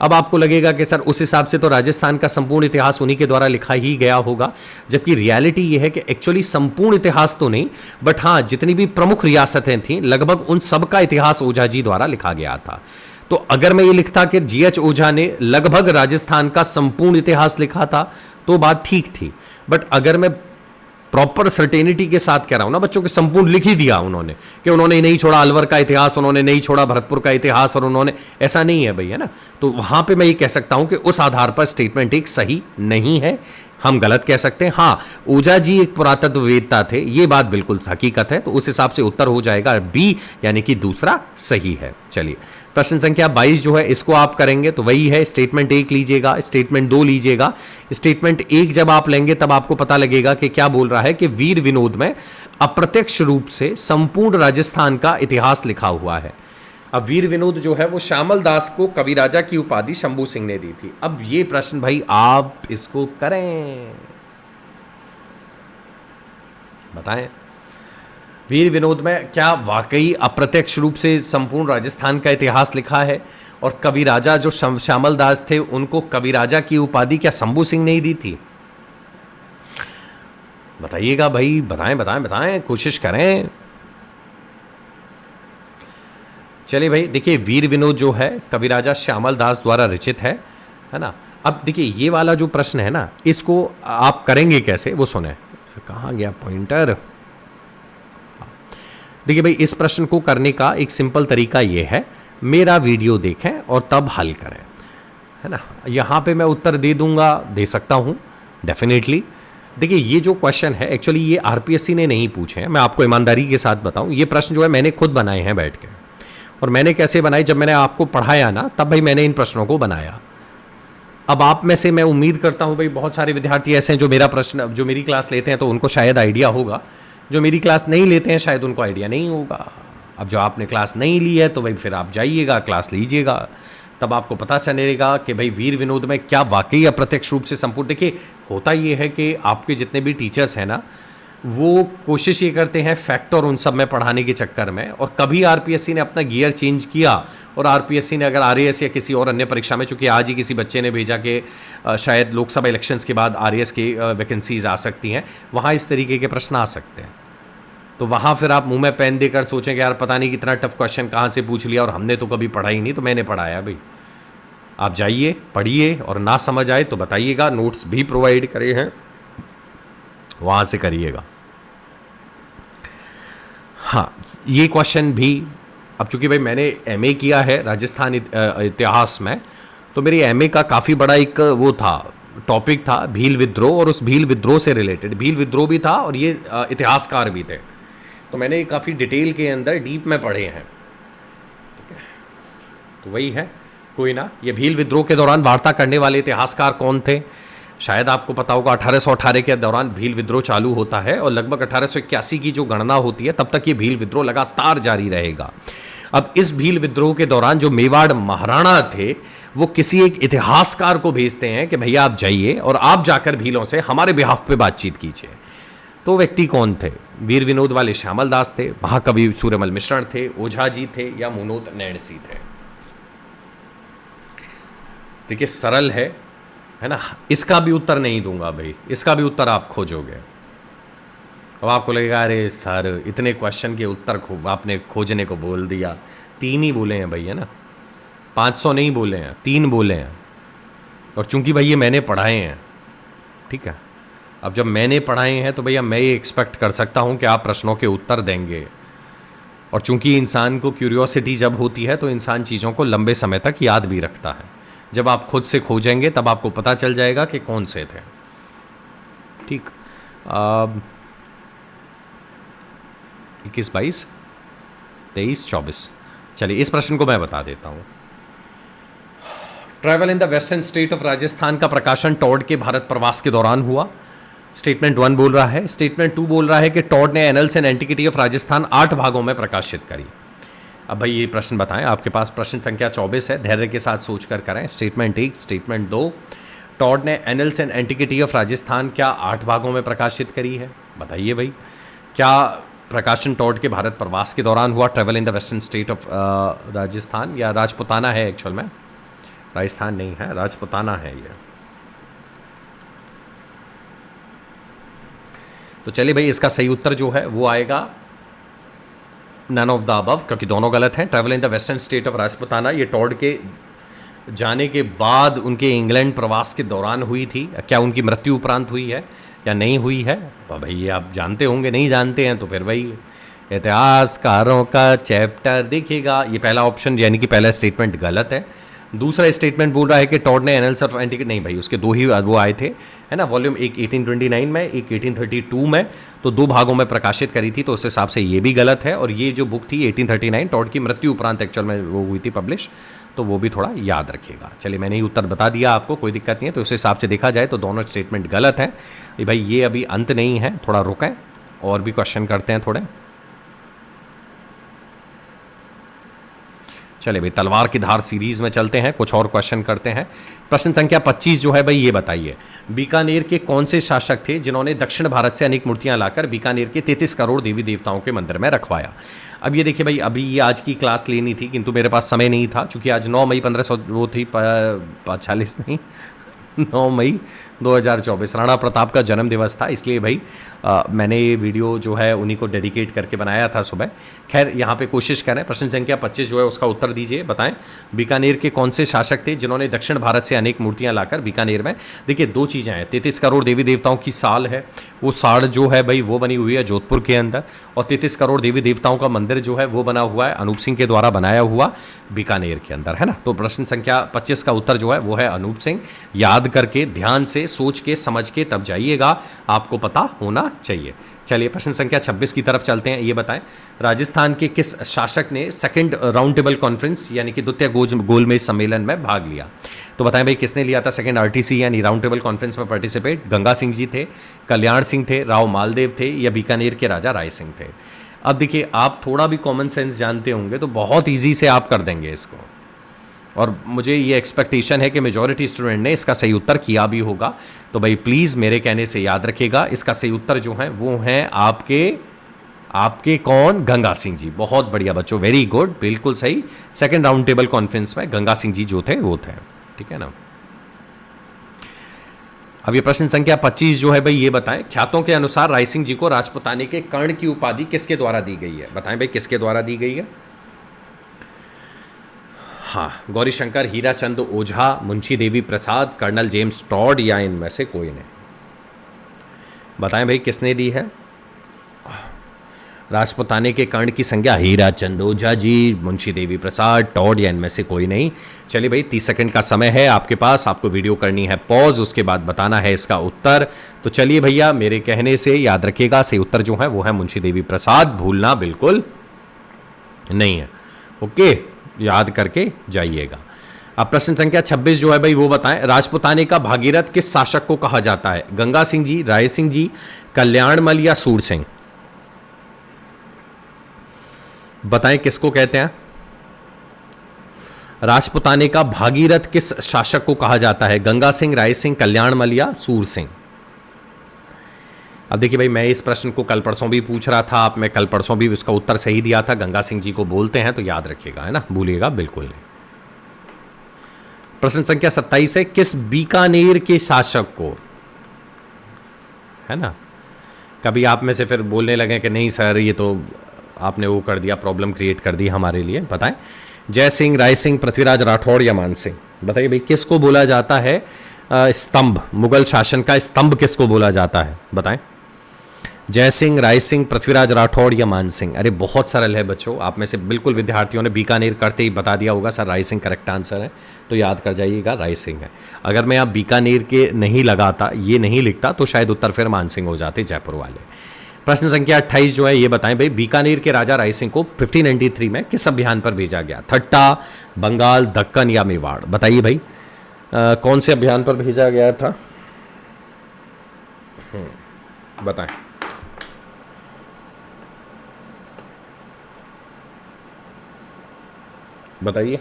अब आपको लगेगा कि सर उस हिसाब से तो राजस्थान का संपूर्ण इतिहास उन्हीं के द्वारा लिखा ही गया होगा, जबकि रियलिटी ये है कि एक्चुअली संपूर्ण इतिहास तो नहीं, बट हाँ जितनी भी प्रमुख रियासतें थीं लगभग उन सब का इतिहास ओझा जी द्वारा लिखा गया था। तो अगर मैं ये लिखता कि जीएच ओझा ने लगभग राजस्थान का संपूर्ण इतिहास लिखा था तो बात ठीक थी। बट अगर मैं प्रॉपर सर्टेनिटी के साथ कह रहा हूं ना बच्चों के संपूर्ण लिख ही दिया उन्होंने कि उन्होंने नहीं छोड़ा अलवर का इतिहास, उन्होंने नहीं छोड़ा भरतपुर का इतिहास, और उन्होंने, ऐसा नहीं है भाई, है ना। तो वहां पे मैं ये कह सकता हूं कि उस आधार पर स्टेटमेंट 1 सही नहीं है, हम गलत कह सकते हैं। हाँ ओझा जी एक पुरातत्ववेत्ता थे, ये बात बिल्कुल हकीकत है। तो उस हिसाब से उत्तर हो जाएगा बी, यानी कि दूसरा सही है। चलिए प्रश्न संख्या 22 जो है इसको आप करेंगे तो वही है, स्टेटमेंट 1 लीजिएगा, स्टेटमेंट 2 लीजिएगा। स्टेटमेंट 1 जब आप लेंगे तब आपको पता लगेगा कि क्या बोल रहा है कि वीर विनोद में अप्रत्यक्ष रूप से संपूर्ण राजस्थान का इतिहास लिखा हुआ है। अब वीर विनोद जो है वो श्यामल दास को कविराजा की उपाधि शंभू सिंह ने दी थी। अब ये प्रश्न भाई आप इसको करें, बताएं वीर विनोद में क्या वाकई अप्रत्यक्ष रूप से संपूर्ण राजस्थान का इतिहास लिखा है? और कविराजा जो श्यामल दास थे उनको कविराजा की उपाधि क्या शंभू सिंह ने ही दी थी? बताइएगा भाई, बताएं बताएं बताएं, कोशिश करें। चलिए भाई देखिए वीर विनोद जो है कविराजा श्यामल दास द्वारा रचित है ना। अब देखिए ये वाला जो प्रश्न है ना, इसको आप करेंगे कैसे वो सुने। कहाँ गया पॉइंटर? देखिए भाई इस प्रश्न को करने का एक सिंपल तरीका ये है, मेरा वीडियो देखें और तब हल करें, है ना। यहाँ पे मैं उत्तर दे दूंगा, दे सकता हूँ डेफिनेटली। देखिए ये जो क्वेश्चन है एक्चुअली ये आरपीएससी ने नहीं पूछे हैं, मैं आपको ईमानदारी के साथ बताऊं। ये प्रश्न जो है मैंने खुद बनाए हैं बैठ के। और मैंने कैसे बनाए, जब मैंने आपको पढ़ाया ना तब भाई मैंने इन प्रश्नों को बनाया। अब आप में से मैं उम्मीद करता हूं भाई बहुत सारे विद्यार्थी ऐसे हैं जो मेरी क्लास लेते हैं तो उनको शायद आइडिया होगा, जो मेरी क्लास नहीं लेते हैं शायद उनको आइडिया नहीं होगा। अब जो आपने क्लास नहीं ली है तो भाई फिर आप जाइएगा, क्लास लीजिएगा, तब आपको पता चलेगा कि भाई वीर विनोद में क्या वाकई अप्रत्यक्ष रूप से संपूर्ण। देखिए होता ये है कि आपके जितने भी टीचर्स हैं ना, वो कोशिश ये करते हैं फैक्ट और उन सब में पढ़ाने के चक्कर में, और कभी आरपीएससी ने अपना गियर चेंज किया और आरपीएससी ने अगर आरएएस या किसी और अन्य परीक्षा में, चूंकि आज ही किसी बच्चे ने भेजा कि शायद लोकसभा इलेक्शंस के बाद आरएएस की वैकेंसीज आ सकती हैं, वहाँ इस तरीके के प्रश्न आ सकते हैं। तो वहाँ फिर आप मुंह में पेन देकर सोचें कि यार पता नहीं कितना टफ क्वेश्चन कहाँ से पूछ लिया और हमने तो कभी पढ़ा ही नहीं। तो मैंने पढ़ाया भाई, आप जाइए पढ़िए, और ना समझ आए तो बताइएगा, नोट्स भी प्रोवाइड करे हैं, वहाँ से करिएगा। हाँ, ये क्वेश्चन भी, अब चूंकि भाई मैंने एमए किया है राजस्थान इतिहास में, तो मेरी एमए का काफ़ी बड़ा एक वो था, टॉपिक था भील विद्रोह, और उस भील विद्रोह से रिलेटेड भील विद्रोह भी था और ये इतिहासकार भी थे, तो मैंने काफ़ी डिटेल के अंदर डीप में पढ़े हैं। ठीक है, तो वही है, कोई ना। ये भील विद्रोह के दौरान वार्ता करने वाले इतिहासकार कौन थे, शायद आपको पता होगा 1818 के दौरान भील विद्रोह चालू होता है और लगभग 1881 की जो गणना होती है तब तक ये भील विद्रोह लगातार जारी रहेगा। अब इस भील विद्रोह के दौरान जो मेवाड़ महाराणा थे वो किसी एक इतिहासकार को भेजते हैं कि भैया आप जाइए और आप जाकर भीलों से हमारे बिहाफ पे बातचीत कीजिए। तो व्यक्ति कौन थे? वीर विनोद वाले श्यामल दास थे, महाकवि सूर्यमल मिश्रण थे, ओझा जी थे, या मुनोत नैणसी थे। देखिए सरल है ना, इसका भी उत्तर नहीं दूंगा भाई, इसका भी उत्तर आप खोजोगे। अब आपको लगेगा अरे सर इतने क्वेश्चन के उत्तर आपने खोजने को बोल दिया। 3 ही बोले हैं भाई, है ना, 500 नहीं बोले हैं, 3 बोले हैं। और चूंकि भाई ये मैंने पढ़ाए हैं, ठीक है, अब जब मैंने पढ़ाए हैं तो भैया मैं ये एक्सपेक्ट कर सकता हूं कि आप प्रश्नों के उत्तर देंगे। और चूंकि इंसान को क्यूरियोसिटी जब होती है तो इंसान चीज़ों को लंबे समय तक याद भी रखता है। जब आप खुद से खोजेंगे तब आपको पता चल जाएगा कि कौन से थे। ठीक, 21, 22, 23, 24। चलिए इस प्रश्न को मैं बता देता हूं। Travel in the western state of Rajasthan का प्रकाशन टॉड के भारत प्रवास के दौरान हुआ। स्टेटमेंट 1 बोल रहा है। स्टेटमेंट 2 बोल रहा है कि टॉड ने annuls and antiquity of Rajasthan 8 भागों में प्रकाशित करी। अब भाई ये प्रश्न बताएं, आपके पास प्रश्न संख्या 24 है, धैर्य के साथ सोचकर करें। स्टेटमेंट 1, स्टेटमेंट 2, टॉड ने annuls and antiquity of Rajasthan क्या 8 भागों में प्रकाशित करी है? बताइए भाई, क्या प्रकाशन टॉड के भारत प्रवास के दौरान हुआ? Travel in the western state of Rajasthan, या राजपुताना है एक्चुअल में, राजस्थान नहीं है, राजपुताना है ये। तो चलिए भाई इसका सही उत्तर जो है वो आएगा नन ऑफ द अबव, क्योंकि दोनों गलत हैं। Travel in the western state of Rajputana ये टॉड के जाने के बाद उनके इंग्लैंड प्रवास के दौरान हुई थी। क्या उनकी मृत्यु उपरांत हुई है या नहीं हुई है? भाई ये आप जानते होंगे, नहीं जानते हैं तो फिर वही इतिहासकारों का चैप्टर देखिएगा। ये पहला ऑप्शन यानी कि पहला स्टेटमेंट गलत है। दूसरा स्टेटमेंट बोल रहा है कि टॉड ने एनल्स ऑफ एंटिक्विटी, नहीं भाई उसके 2 ही वो आए थे, है ना, वॉल्यूम, एक 1829 में, एक 1832 में, तो 2 भागों में प्रकाशित करी थी, तो उस हिसाब से ये भी गलत है। और ये जो बुक थी 1839 टॉड की मृत्यु उपरांत एक्चुअल में वो हुई थी पब्लिश, तो वो भी थोड़ा याद रखिएगा। चलिए मैंने ही उत्तर बता दिया आपको, कोई दिक्कत नहीं है। तो उस हिसाब से देखा जाए तो दोनों स्टेटमेंट गलत हैं। भाई ये अभी अंत नहीं है, थोड़ा रुकें और भी क्वेश्चन करते हैं थोड़े। चलिए भाई तलवार की धार सीरीज में चलते हैं, कुछ और क्वेश्चन करते हैं। प्रश्न संख्या 25 जो है भाई ये बताइए, बीकानेर के कौन से शासक थे जिन्होंने दक्षिण भारत से अनेक मूर्तियां लाकर बीकानेर के 33 करोड़ देवी देवताओं के मंदिर में रखवाया? अब ये देखिए भाई, अभी ये आज की क्लास लेनी थी किंतु मेरे पास समय नहीं था, चूंकि आज 9 मई 1500 वो थी 40 नहीं 9 मई 2024 राणा प्रताप का जन्म दिवस था, इसलिए भाई मैंने ये वीडियो जो है उन्हीं को डेडिकेट करके बनाया था सुबह। खैर यहाँ पे कोशिश करें, प्रश्न संख्या 25 जो है उसका उत्तर दीजिए, बताएं बीकानेर के कौन से शासक थे जिन्होंने दक्षिण भारत से अनेक मूर्तियां लाकर बीकानेर में, देखिए 2 चीज़ें हैं, 33 करोड़ देवी देवताओं की साल है, वो साड़ जो है भाई वो बनी हुई है जोधपुर के अंदर, और 33 करोड़ देवी देवताओं का मंदिर जो है वो बना हुआ है अनूप सिंह के द्वारा बनाया हुआ बीकानेर के अंदर, है ना। तो प्रश्न संख्या 25 का उत्तर जो है वो है अनूप सिंह। याद करके ध्यान से सोच के समझ के तब जाइएगा, आपको पता होना चाहिए। चलिए प्रश्न संख्या 26 की तरफ चलते हैं। ये बताएं राजस्थान के किस शासक ने सेकंड राउंड टेबल कॉन्फ्रेंस यानी कि द्वितीय गोलमेज सम्मेलन में भाग लिया? तो बताएं भाई किसने लिया था सेकंड आरटीसी यानी राउंड टेबल कॉन्फ्रेंस में पार्टिसिपेट? गंगा सिंह जी थे, कल्याण सिंह थे, राव मालदेव थे, या बीकानेर के राजा राय सिंह थे? अब देखिए, आप थोड़ा भी कॉमन सेंस जानते होंगे तो बहुत ईजी से आप कर देंगे इसको, और मुझे ये एक्सपेक्टेशन है कि मेजॉरिटी स्टूडेंट ने इसका सही उत्तर किया भी होगा। तो भाई प्लीज़ मेरे कहने से याद रखिएगा, इसका सही उत्तर जो है वो हैं आपके कौन? गंगा सिंह जी। बहुत बढ़िया बच्चों, वेरी गुड, बिल्कुल सही। सेकंड राउंड टेबल कॉन्फ्रेंस में गंगा सिंह जी जो थे वो थे, ठीक है ना। अब ये प्रश्न संख्या 25 जो है भाई, ये बताएं, ख्यातों के अनुसार राय सिंह जी को राजपुताने के कर्ण की उपाधि किसके द्वारा दी गई है? बताएं भाई किसके द्वारा दी गई है? हाँ, गौरीशंकर, हीराचंद ओझा, Munshi Devi Prasad, colonel James Tod, या इनमें से कोई ने? बताएं भाई किसने दी है राजपुताने के कर्ण की संज्ञा? हीराचंद ओझा जी, मुंशी देवी प्रसाद, टॉड, या इनमें से कोई नहीं। चलिए भाई 30 सेकंड का समय है आपके पास, आपको वीडियो करनी है पॉज, उसके बाद बताना है इसका उत्तर। तो चलिए भैया, मेरे कहने से याद रखिएगा, सही उत्तर जो है वो है मुंशी देवी प्रसाद, भूलना बिल्कुल नहीं है। ओके, याद करके जाइएगा। अब प्रश्न संख्या 26 जो है भाई, वो बताएं, राजपुताने का भागीरथ किस शासक को कहा जाता है? गंगा सिंह जी, राय सिंह जी, कल्याणमल, या सूर सिंह? बताएं किसको कहते हैं? राजपुताने का भागीरथ किस शासक को कहा जाता है? गंगा सिंह, राय सिंह, कल्याणमल, या सूर सिंह? अब देखिए भाई, मैं इस प्रश्न को कल परसों भी पूछ रहा था, आप मैं कल परसों भी इसका उत्तर सही दिया था, गंगा सिंह जी को बोलते हैं, तो याद रखिएगा, है ना, भूलिएगा बिल्कुल नहीं। प्रश्न संख्या 27 है, किस बीकानेर के शासक को, है ना, कभी आप में से फिर बोलने लगे कि नहीं सर ये तो आपने वो कर दिया, प्रॉब्लम क्रिएट कर दी हमारे लिए, बताएं। जय सिंह, राय सिंह, पृथ्वीराज राठौड़, या मान सिंह? बताइए भाई किसको बोला जाता है स्तंभ, मुगल शासन का स्तंभ किसको बोला जाता है? बताएं। जय सिंह, राय सिंह, पृथ्वीराज राठौड़, या मान सिंह? अरे बहुत सरल है बच्चों, आप में से बिल्कुल विद्यार्थियों ने बीकानेर करते ही बता दिया होगा sir Rai Singh correct answer है, तो याद कर जाइएगा राय सिंह है। अगर मैं आप बीकानेर के नहीं लगाता, ये नहीं लिखता, तो शायद उत्तर फिर मान सिंह हो जाते, जयपुर वाले। प्रश्न संख्या 28 जो है, ये बताएं भाई, बीकानेर के राजा राय सिंह को 1593 में किस अभियान पर भेजा गया? थट्टा, बंगाल, दक्कन, या मेवाड़? बताइए भाई कौन से अभियान पर भेजा गया था? बताएं। बताइए।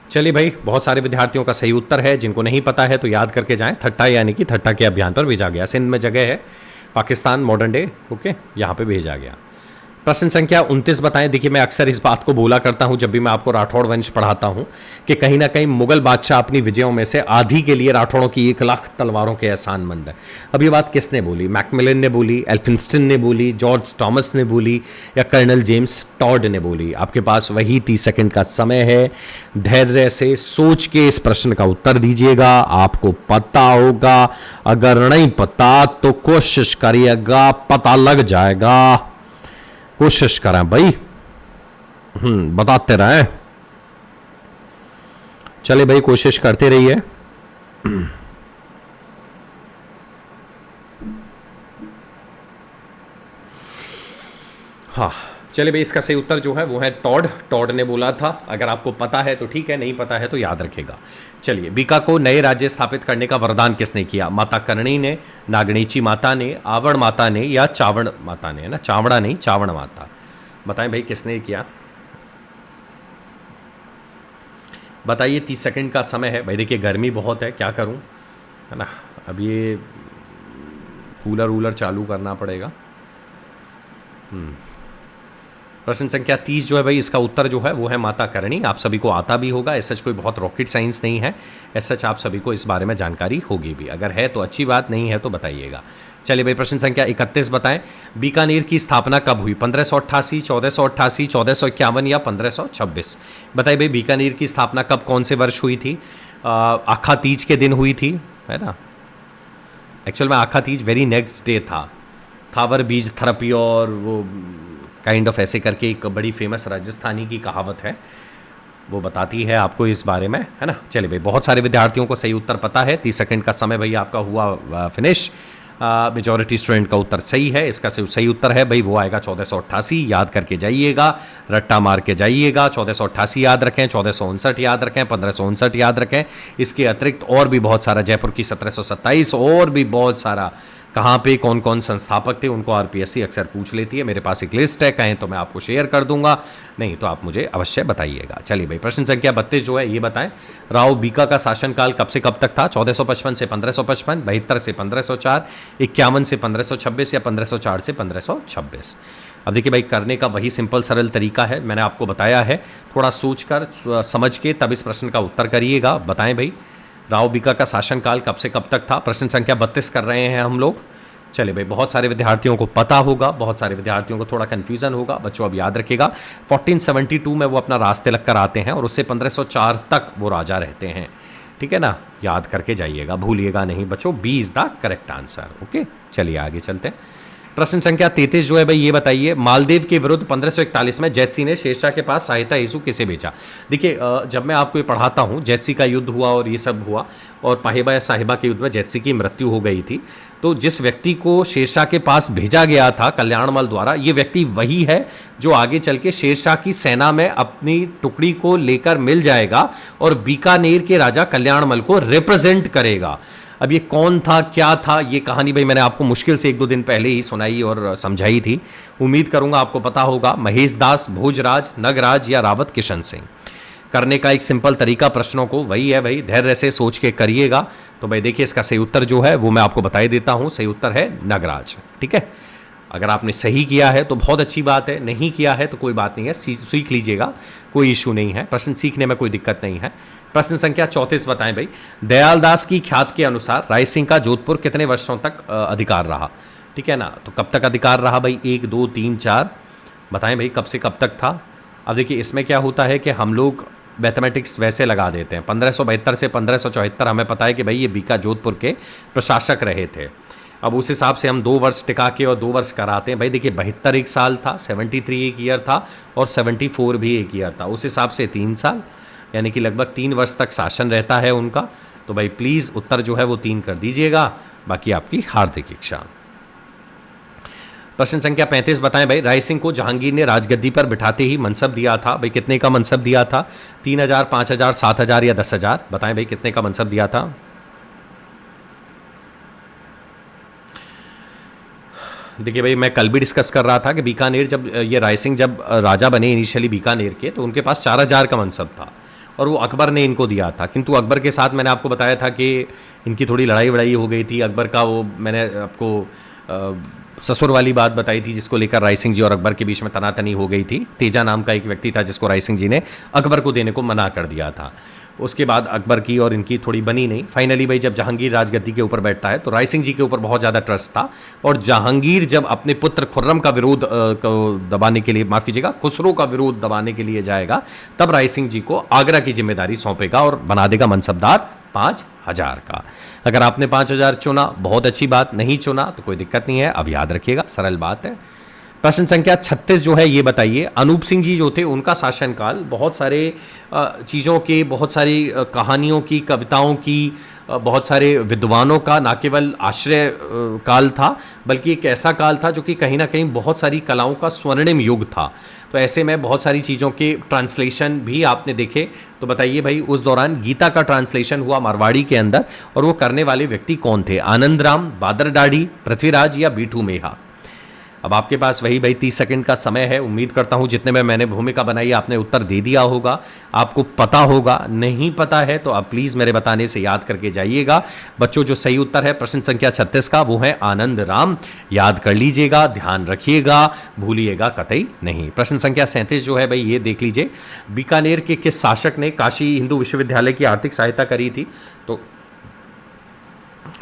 चलिए भाई, बहुत सारे विद्यार्थियों का सही उत्तर है, जिनको नहीं पता है तो याद करके जाएं, थट्टा यानी कि थट्टा के अभियान पर भेजा गया, सिंध में जगह है, पाकिस्तान मॉडर्न डे, ओके, यहाँ पे भेजा गया। प्रश्न संख्या 29 बताएं। देखिए मैं अक्सर इस बात को बोला करता हूं जब भी मैं आपको राठौड़ वंश पढ़ाता हूं कि कहीं ना कहीं मुगल बादशाह अपनी विजयों में से आधी के लिए राठौड़ों की 1,00,000 तलवारों के एहसानमंद है। अब ये बात किसने बोली? मैकमिलन ने बोली, एल्फिंस्टन ने बोली, जॉर्ज थॉमस ने बोली, या कर्नल जेम्स टॉड ने बोली? आपके पास वही 30 सेकंड का समय है, धैर्य से सोच के इस प्रश्न का उत्तर दीजिएगा, आपको पता होगा, अगर नहीं पता तो कोशिश करिएगा, पता लग जाएगा, कोशिश करें भाई, बताते रहे, चले भाई कोशिश करते रहिए। हाँ चले भाई, इसका सही उत्तर जो है वो है टॉड ने बोला था। अगर आपको पता है तो ठीक है, नहीं पता है तो याद रखेगा। चलिए, बीका को नए राज्य स्थापित करने का वरदान किसने किया? माता कर्णी ने, नागणेची माता ने, आवड़ माता ने, या चावड़ माता ने? है ना, चावड़ा नहीं, चावड़ माता। बताएं भाई किसने किया? बताइए, 30 सेकंड का समय है। भाई देखिए गर्मी बहुत है, क्या करूं, है ना, अब ये कूलर वूलर चालू करना पड़ेगा। प्रश्न संख्या 30 जो है भाई, इसका उत्तर जो है वो है माता करणी। आप सभी को आता भी होगा, ऐसा कोई बहुत रॉकेट साइंस नहीं है, ऐसा आप सभी को इस बारे में जानकारी होगी भी, अगर है तो अच्छी बात, नहीं है तो बताइएगा। चलिए भाई, प्रश्न संख्या 31 बताएं, बीकानेर की स्थापना कब हुई? 1588, 1488, 1451, या 1526? बताइए भाई, बीकानेर की स्थापना कब, कौन से वर्ष हुई थी? आखा तीज के दिन हुई थी, है ना। एक्चुअल में आखा तीज वेरी नेक्स्ट डे था। थावर बीज थरपी और वो काइंड ऑफ ऐसे करके एक बड़ी फेमस राजस्थानी की कहावत है, वो बताती है आपको इस बारे में, है ना। चलिए भाई, बहुत सारे विद्यार्थियों को सही उत्तर पता है। 30 सेकंड का समय भाई आपका हुआ फिनिश। मेजॉरिटी स्टूडेंट का उत्तर सही है। इसका सही उत्तर है भाई, वो आएगा 1488। याद करके जाइएगा, रट्टा मार के जाइएगा। 1488 याद रखें, 1459 याद रखें, 1559 याद रखें। इसके अतिरिक्त और भी बहुत सारा, जयपुर की 1727, और भी बहुत सारा कहाँ पे कौन कौन संस्थापक थे उनको आरपीएससी अक्सर पूछ लेती है। मेरे पास एक लिस्ट है, कहें तो मैं आपको शेयर कर दूंगा, नहीं तो आप मुझे अवश्य बताइएगा। चलिए भाई, प्रश्न संख्या 32 जो है ये बताएं, राव बीका का शासनकाल कब से कब तक था? 1455 से 1555, 72 से 1504, 51 से 1526 या 1504 से 1526? अब देखिए भाई, करने का वही सिंपल सरल तरीका है, मैंने आपको बताया है। थोड़ा सोचकर समझ के तब इस प्रश्न का उत्तर करिएगा। बताएं भाई, राव बीका का शासनकाल कब से कब तक था? प्रश्न संख्या 32 कर रहे हैं हम लोग। चलिए भाई, बहुत सारे विद्यार्थियों को पता होगा, बहुत सारे विद्यार्थियों को थोड़ा कन्फ्यूजन होगा। बच्चों अब याद रखिएगा, 1472 में वो अपना रास्ते लग कर आते हैं और उससे 1504 तक वो राजा रहते हैं। ठीक है ना, याद करके जाइएगा, भूलिएगा नहीं बच्चों। B is the correct answer. Okay, चलिए आगे चलते हैं। प्रश्न संख्या 33 जो है भाई ये बताइए, मालदेव के विरुद्ध 1541 में जैतसी ने शेरशाह के पास सहायता हेतु किसे भेजा? देखिए, जब मैं आपको ये पढ़ाता हूँ, जैतसी का युद्ध हुआ और ये सब हुआ, और पाहिबा या साहिबा के युद्ध में जैतसी की मृत्यु हो गई थी। तो जिस व्यक्ति को शेरशाह के पास भेजा गया था कल्याणमल द्वारा, ये व्यक्ति वही है जो आगे चल के शेरशाह की सेना में अपनी टुकड़ी को लेकर मिल जाएगा और बीकानेर के राजा कल्याणमल को रिप्रेजेंट करेगा। अब ये कौन था, क्या था, ये कहानी भाई मैंने आपको मुश्किल से 1-2 दिन पहले ही सुनाई और समझाई थी। उम्मीद करूंगा आपको पता होगा। महेश दास, भोजराज, नगराज या रावत किशन सिंह? करने का एक सिंपल तरीका प्रश्नों को वही है भाई, धैर्य से सोच के करिएगा। तो भाई देखिए, इसका सही उत्तर जो है वो मैं आपको बता ही देता हूं। सही उत्तर है नगराज। ठीक है, अगर आपने सही किया है तो बहुत अच्छी बात है, नहीं किया है तो कोई बात नहीं है, सीख लीजिएगा, कोई इशू नहीं है। प्रश्न सीखने में कोई दिक्कत नहीं है। प्रश्न संख्या 34 बताएं भाई, दयालदास की ख्यात के अनुसार राय सिंह का जोधपुर कितने वर्षों तक अधिकार रहा? ठीक है ना, तो कब तक अधिकार रहा भाई? 1, 2, 3, 4 बताएं भाई, कब से कब तक था? अब देखिए, इसमें क्या होता है कि हम लोग मैथमेटिक्स वैसे लगा देते हैं। 1572 से 1574 हमें पता है कि भाई ये बीका जोधपुर के प्रशासक रहे थे। अब उस हिसाब से हम 2 वर्ष टिका के और 2 वर्ष कराते हैं भाई। देखिए, 72 एक साल था, 73 एक ईयर था और 74 भी एक ईयर था। उस हिसाब से 3 साल, यानी कि लगभग 3 वर्ष तक शासन रहता है उनका। तो भाई प्लीज़ उत्तर जो है वो 3 कर दीजिएगा, बाकी आपकी हार्दिक इच्छा। प्रश्न संख्या 35 बताएं भाई, राय सिंह को जहांगीर ने राजगद्दी पर बिठाते ही मनसब दिया था? भाई कितने का मनसब दिया था? 3000, 5000, 7000 या 10,000? बताएं भाई कितने का मनसब दिया था? देखिए भाई, मैं कल भी डिस्कस कर रहा था कि बीकानेर, जब ये राय सिंह जब राजा बने इनिशियली बीकानेर के, तो उनके पास 4000 का मनसब था और वो अकबर ने इनको दिया था। किंतु अकबर के साथ मैंने आपको बताया था कि इनकी थोड़ी लड़ाई वड़ाई हो गई थी। अकबर का वो मैंने आपको ससुर वाली बात बताई थी, जिसको लेकर राय सिंह जी और अकबर के बीच में तनातनी हो गई थी। तेजा नाम का एक व्यक्ति था जिसको राय सिंह जी ने अकबर को देने को मना कर दिया था। उसके बाद अकबर की और इनकी थोड़ी बनी नहीं। फाइनली भाई जब जहांगीर राजगद्दी के ऊपर बैठता है तो राय सिंह जी के ऊपर बहुत ज़्यादा ट्रस्ट था, और जहांगीर जब अपने पुत्र खुर्रम का विरोध को दबाने के लिए, माफ़ कीजिएगा, खुसरो का विरोध दबाने के लिए जाएगा, तब राय सिंह जी को आगरा की जिम्मेदारी सौंपेगा और बना देगा मनसबदार 5000 का। अगर आपने 5000 चुना बहुत अच्छी बात, नहीं चुना तो कोई दिक्कत नहीं है। अब याद रखिएगा, सरल बात है। प्रश्न संख्या 36 जो है ये बताइए, अनूप सिंह जी जो थे उनका शासनकाल बहुत सारे चीज़ों के, बहुत सारी कहानियों की, कविताओं की, बहुत सारे विद्वानों का ना केवल आश्रय काल था, बल्कि एक ऐसा काल था जो कि कहीं ना कहीं बहुत सारी कलाओं का स्वर्णिम युग था। तो ऐसे में बहुत सारी चीज़ों के ट्रांसलेशन भी आपने देखे। तो बताइए भाई, उस दौरान गीता का ट्रांसलेशन हुआ मारवाड़ी के अंदर, और वो करने वाले व्यक्ति कौन थे? आनंद राम, बादर डाढ़ी, पृथ्वीराज या बीठू मेहा? अब आपके पास वही भाई 30 सेकंड का समय है। उम्मीद करता हूं जितने में मैंने भूमिका बनाई आपने उत्तर दे दिया होगा, आपको पता होगा। नहीं पता है तो आप प्लीज़ मेरे बताने से याद करके जाइएगा। बच्चों, जो सही उत्तर है प्रश्न संख्या 36 का वो है आनंद राम। याद कर लीजिएगा, ध्यान रखिएगा, भूलिएगा कतई नहीं। प्रश्न संख्या 37 जो है भाई ये देख लीजिए, बीकानेर के किस शासक ने काशी हिंदू विश्वविद्यालय की आर्थिक सहायता करी थी? तो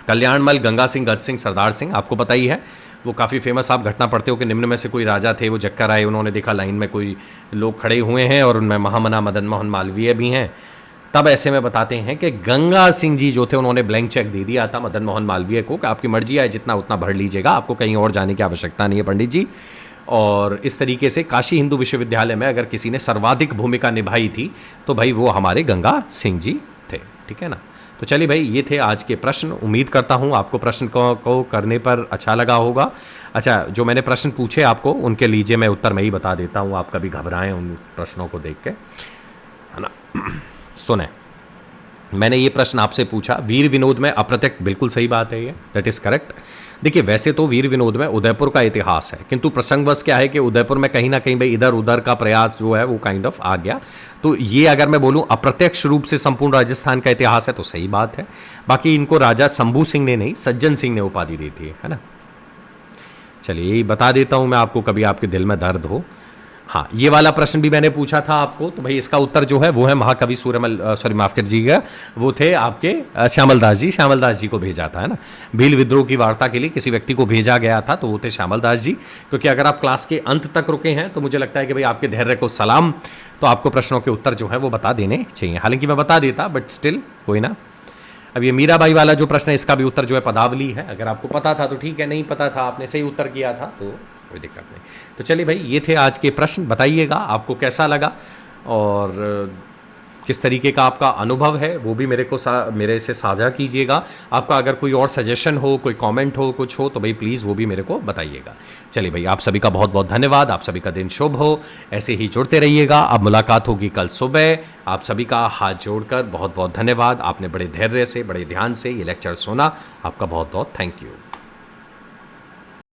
कल्याणमल, गंगा सिंह, गज सिंह, सरदार सिंह। आपको पता ही है, वो काफ़ी फेमस आप घटना पढ़ते हो कि निम्न में से कोई राजा थे, वो जक्कर आए, उन्होंने देखा लाइन में कोई लोग खड़े हुए हैं और उनमें महामना मदन मोहन मालवीय भी हैं। तब ऐसे में बताते हैं कि गंगा सिंह जी जो थे उन्होंने ब्लैंक चेक दे दिया था मदन मोहन मालवीय को कि आपकी मर्जी है, जितना उतना भर लीजिएगा, आपको कहीं और जाने की आवश्यकता नहीं है पंडित जी। और इस तरीके से काशी हिंदू विश्वविद्यालय में अगर किसी ने सर्वाधिक भूमिका निभाई थी तो भाई वो हमारे गंगा सिंह जी थे। ठीक है ना, तो चलिए भाई, ये थे आज के प्रश्न। उम्मीद करता हूँ आपको प्रश्न को करने पर अच्छा लगा होगा। अच्छा, जो मैंने प्रश्न पूछे आपको, उनके लीजिए मैं उत्तर मैं ही बता देता हूँ, आप कभी घबराएं उन प्रश्नों को देख के, है ना। सुने, मैंने ये प्रश्न आपसे पूछा, वीर विनोद में अप्रत्यक्ष, बिल्कुल सही बात है ये, दैट इज करेक्ट। देखिए, वैसे तो वीर विनोद में उदयपुर का इतिहास है, किंतु प्रसंगवश क्या है कि उदयपुर में कहीं ना कहीं भाई इधर उधर का प्रयास जो है वो काइंड ऑफ आ गया। तो ये अगर मैं बोलूं अप्रत्यक्ष रूप से संपूर्ण राजस्थान का इतिहास है तो सही बात है। बाकी इनको राजा शंभू सिंह ने नहीं, सज्जन सिंह ने उपाधि दी थी, है ना। चलिए, यही बता देता हूं मैं आपको, कभी आपके दिल में दर्द हो। हाँ, ये वाला प्रश्न भी मैंने पूछा था आपको, तो भाई इसका उत्तर जो है वो है महाकवि सूर्यमल, सॉरी माफ कीजिएगा, वो थे आपके श्यामलदास जी। श्यामलदास जी को भेजा था, है ना। भील विद्रोह की वार्ता के लिए किसी व्यक्ति को भेजा गया था, तो वो थे श्यामलदास जी। क्योंकि अगर आप क्लास के अंत तक रुके हैं तो मुझे लगता है कि भाई आपके धैर्य को सलाम, तो आपको प्रश्नों के उत्तर जो है वो बता देने चाहिए। हालांकि मैं बता देता, बट स्टिल कोई ना। अब ये मीराबाई वाला जो प्रश्न है, इसका भी उत्तर जो है पदावली है। अगर आपको पता था तो ठीक है, नहीं पता था, आपने सही उत्तर किया था तो कोई दिक्कत नहीं। तो चलिए भाई, ये थे आज के प्रश्न। बताइएगा आपको कैसा लगा और किस तरीके का आपका अनुभव है, वो भी मेरे से साझा कीजिएगा। आपका अगर कोई और सजेशन हो, कोई कमेंट हो, कुछ हो, तो भाई प्लीज़ वो भी मेरे को बताइएगा। चलिए भाई, आप सभी का बहुत बहुत धन्यवाद। आप सभी का दिन शुभ हो, ऐसे ही जुड़ते रहिएगा। अब मुलाकात होगी कल सुबह। आप सभी का हाथ जोड़कर बहुत बहुत धन्यवाद। आपने बड़े धैर्य से, बड़े ध्यान से ये लेक्चर सुना, आपका बहुत बहुत थैंक यू।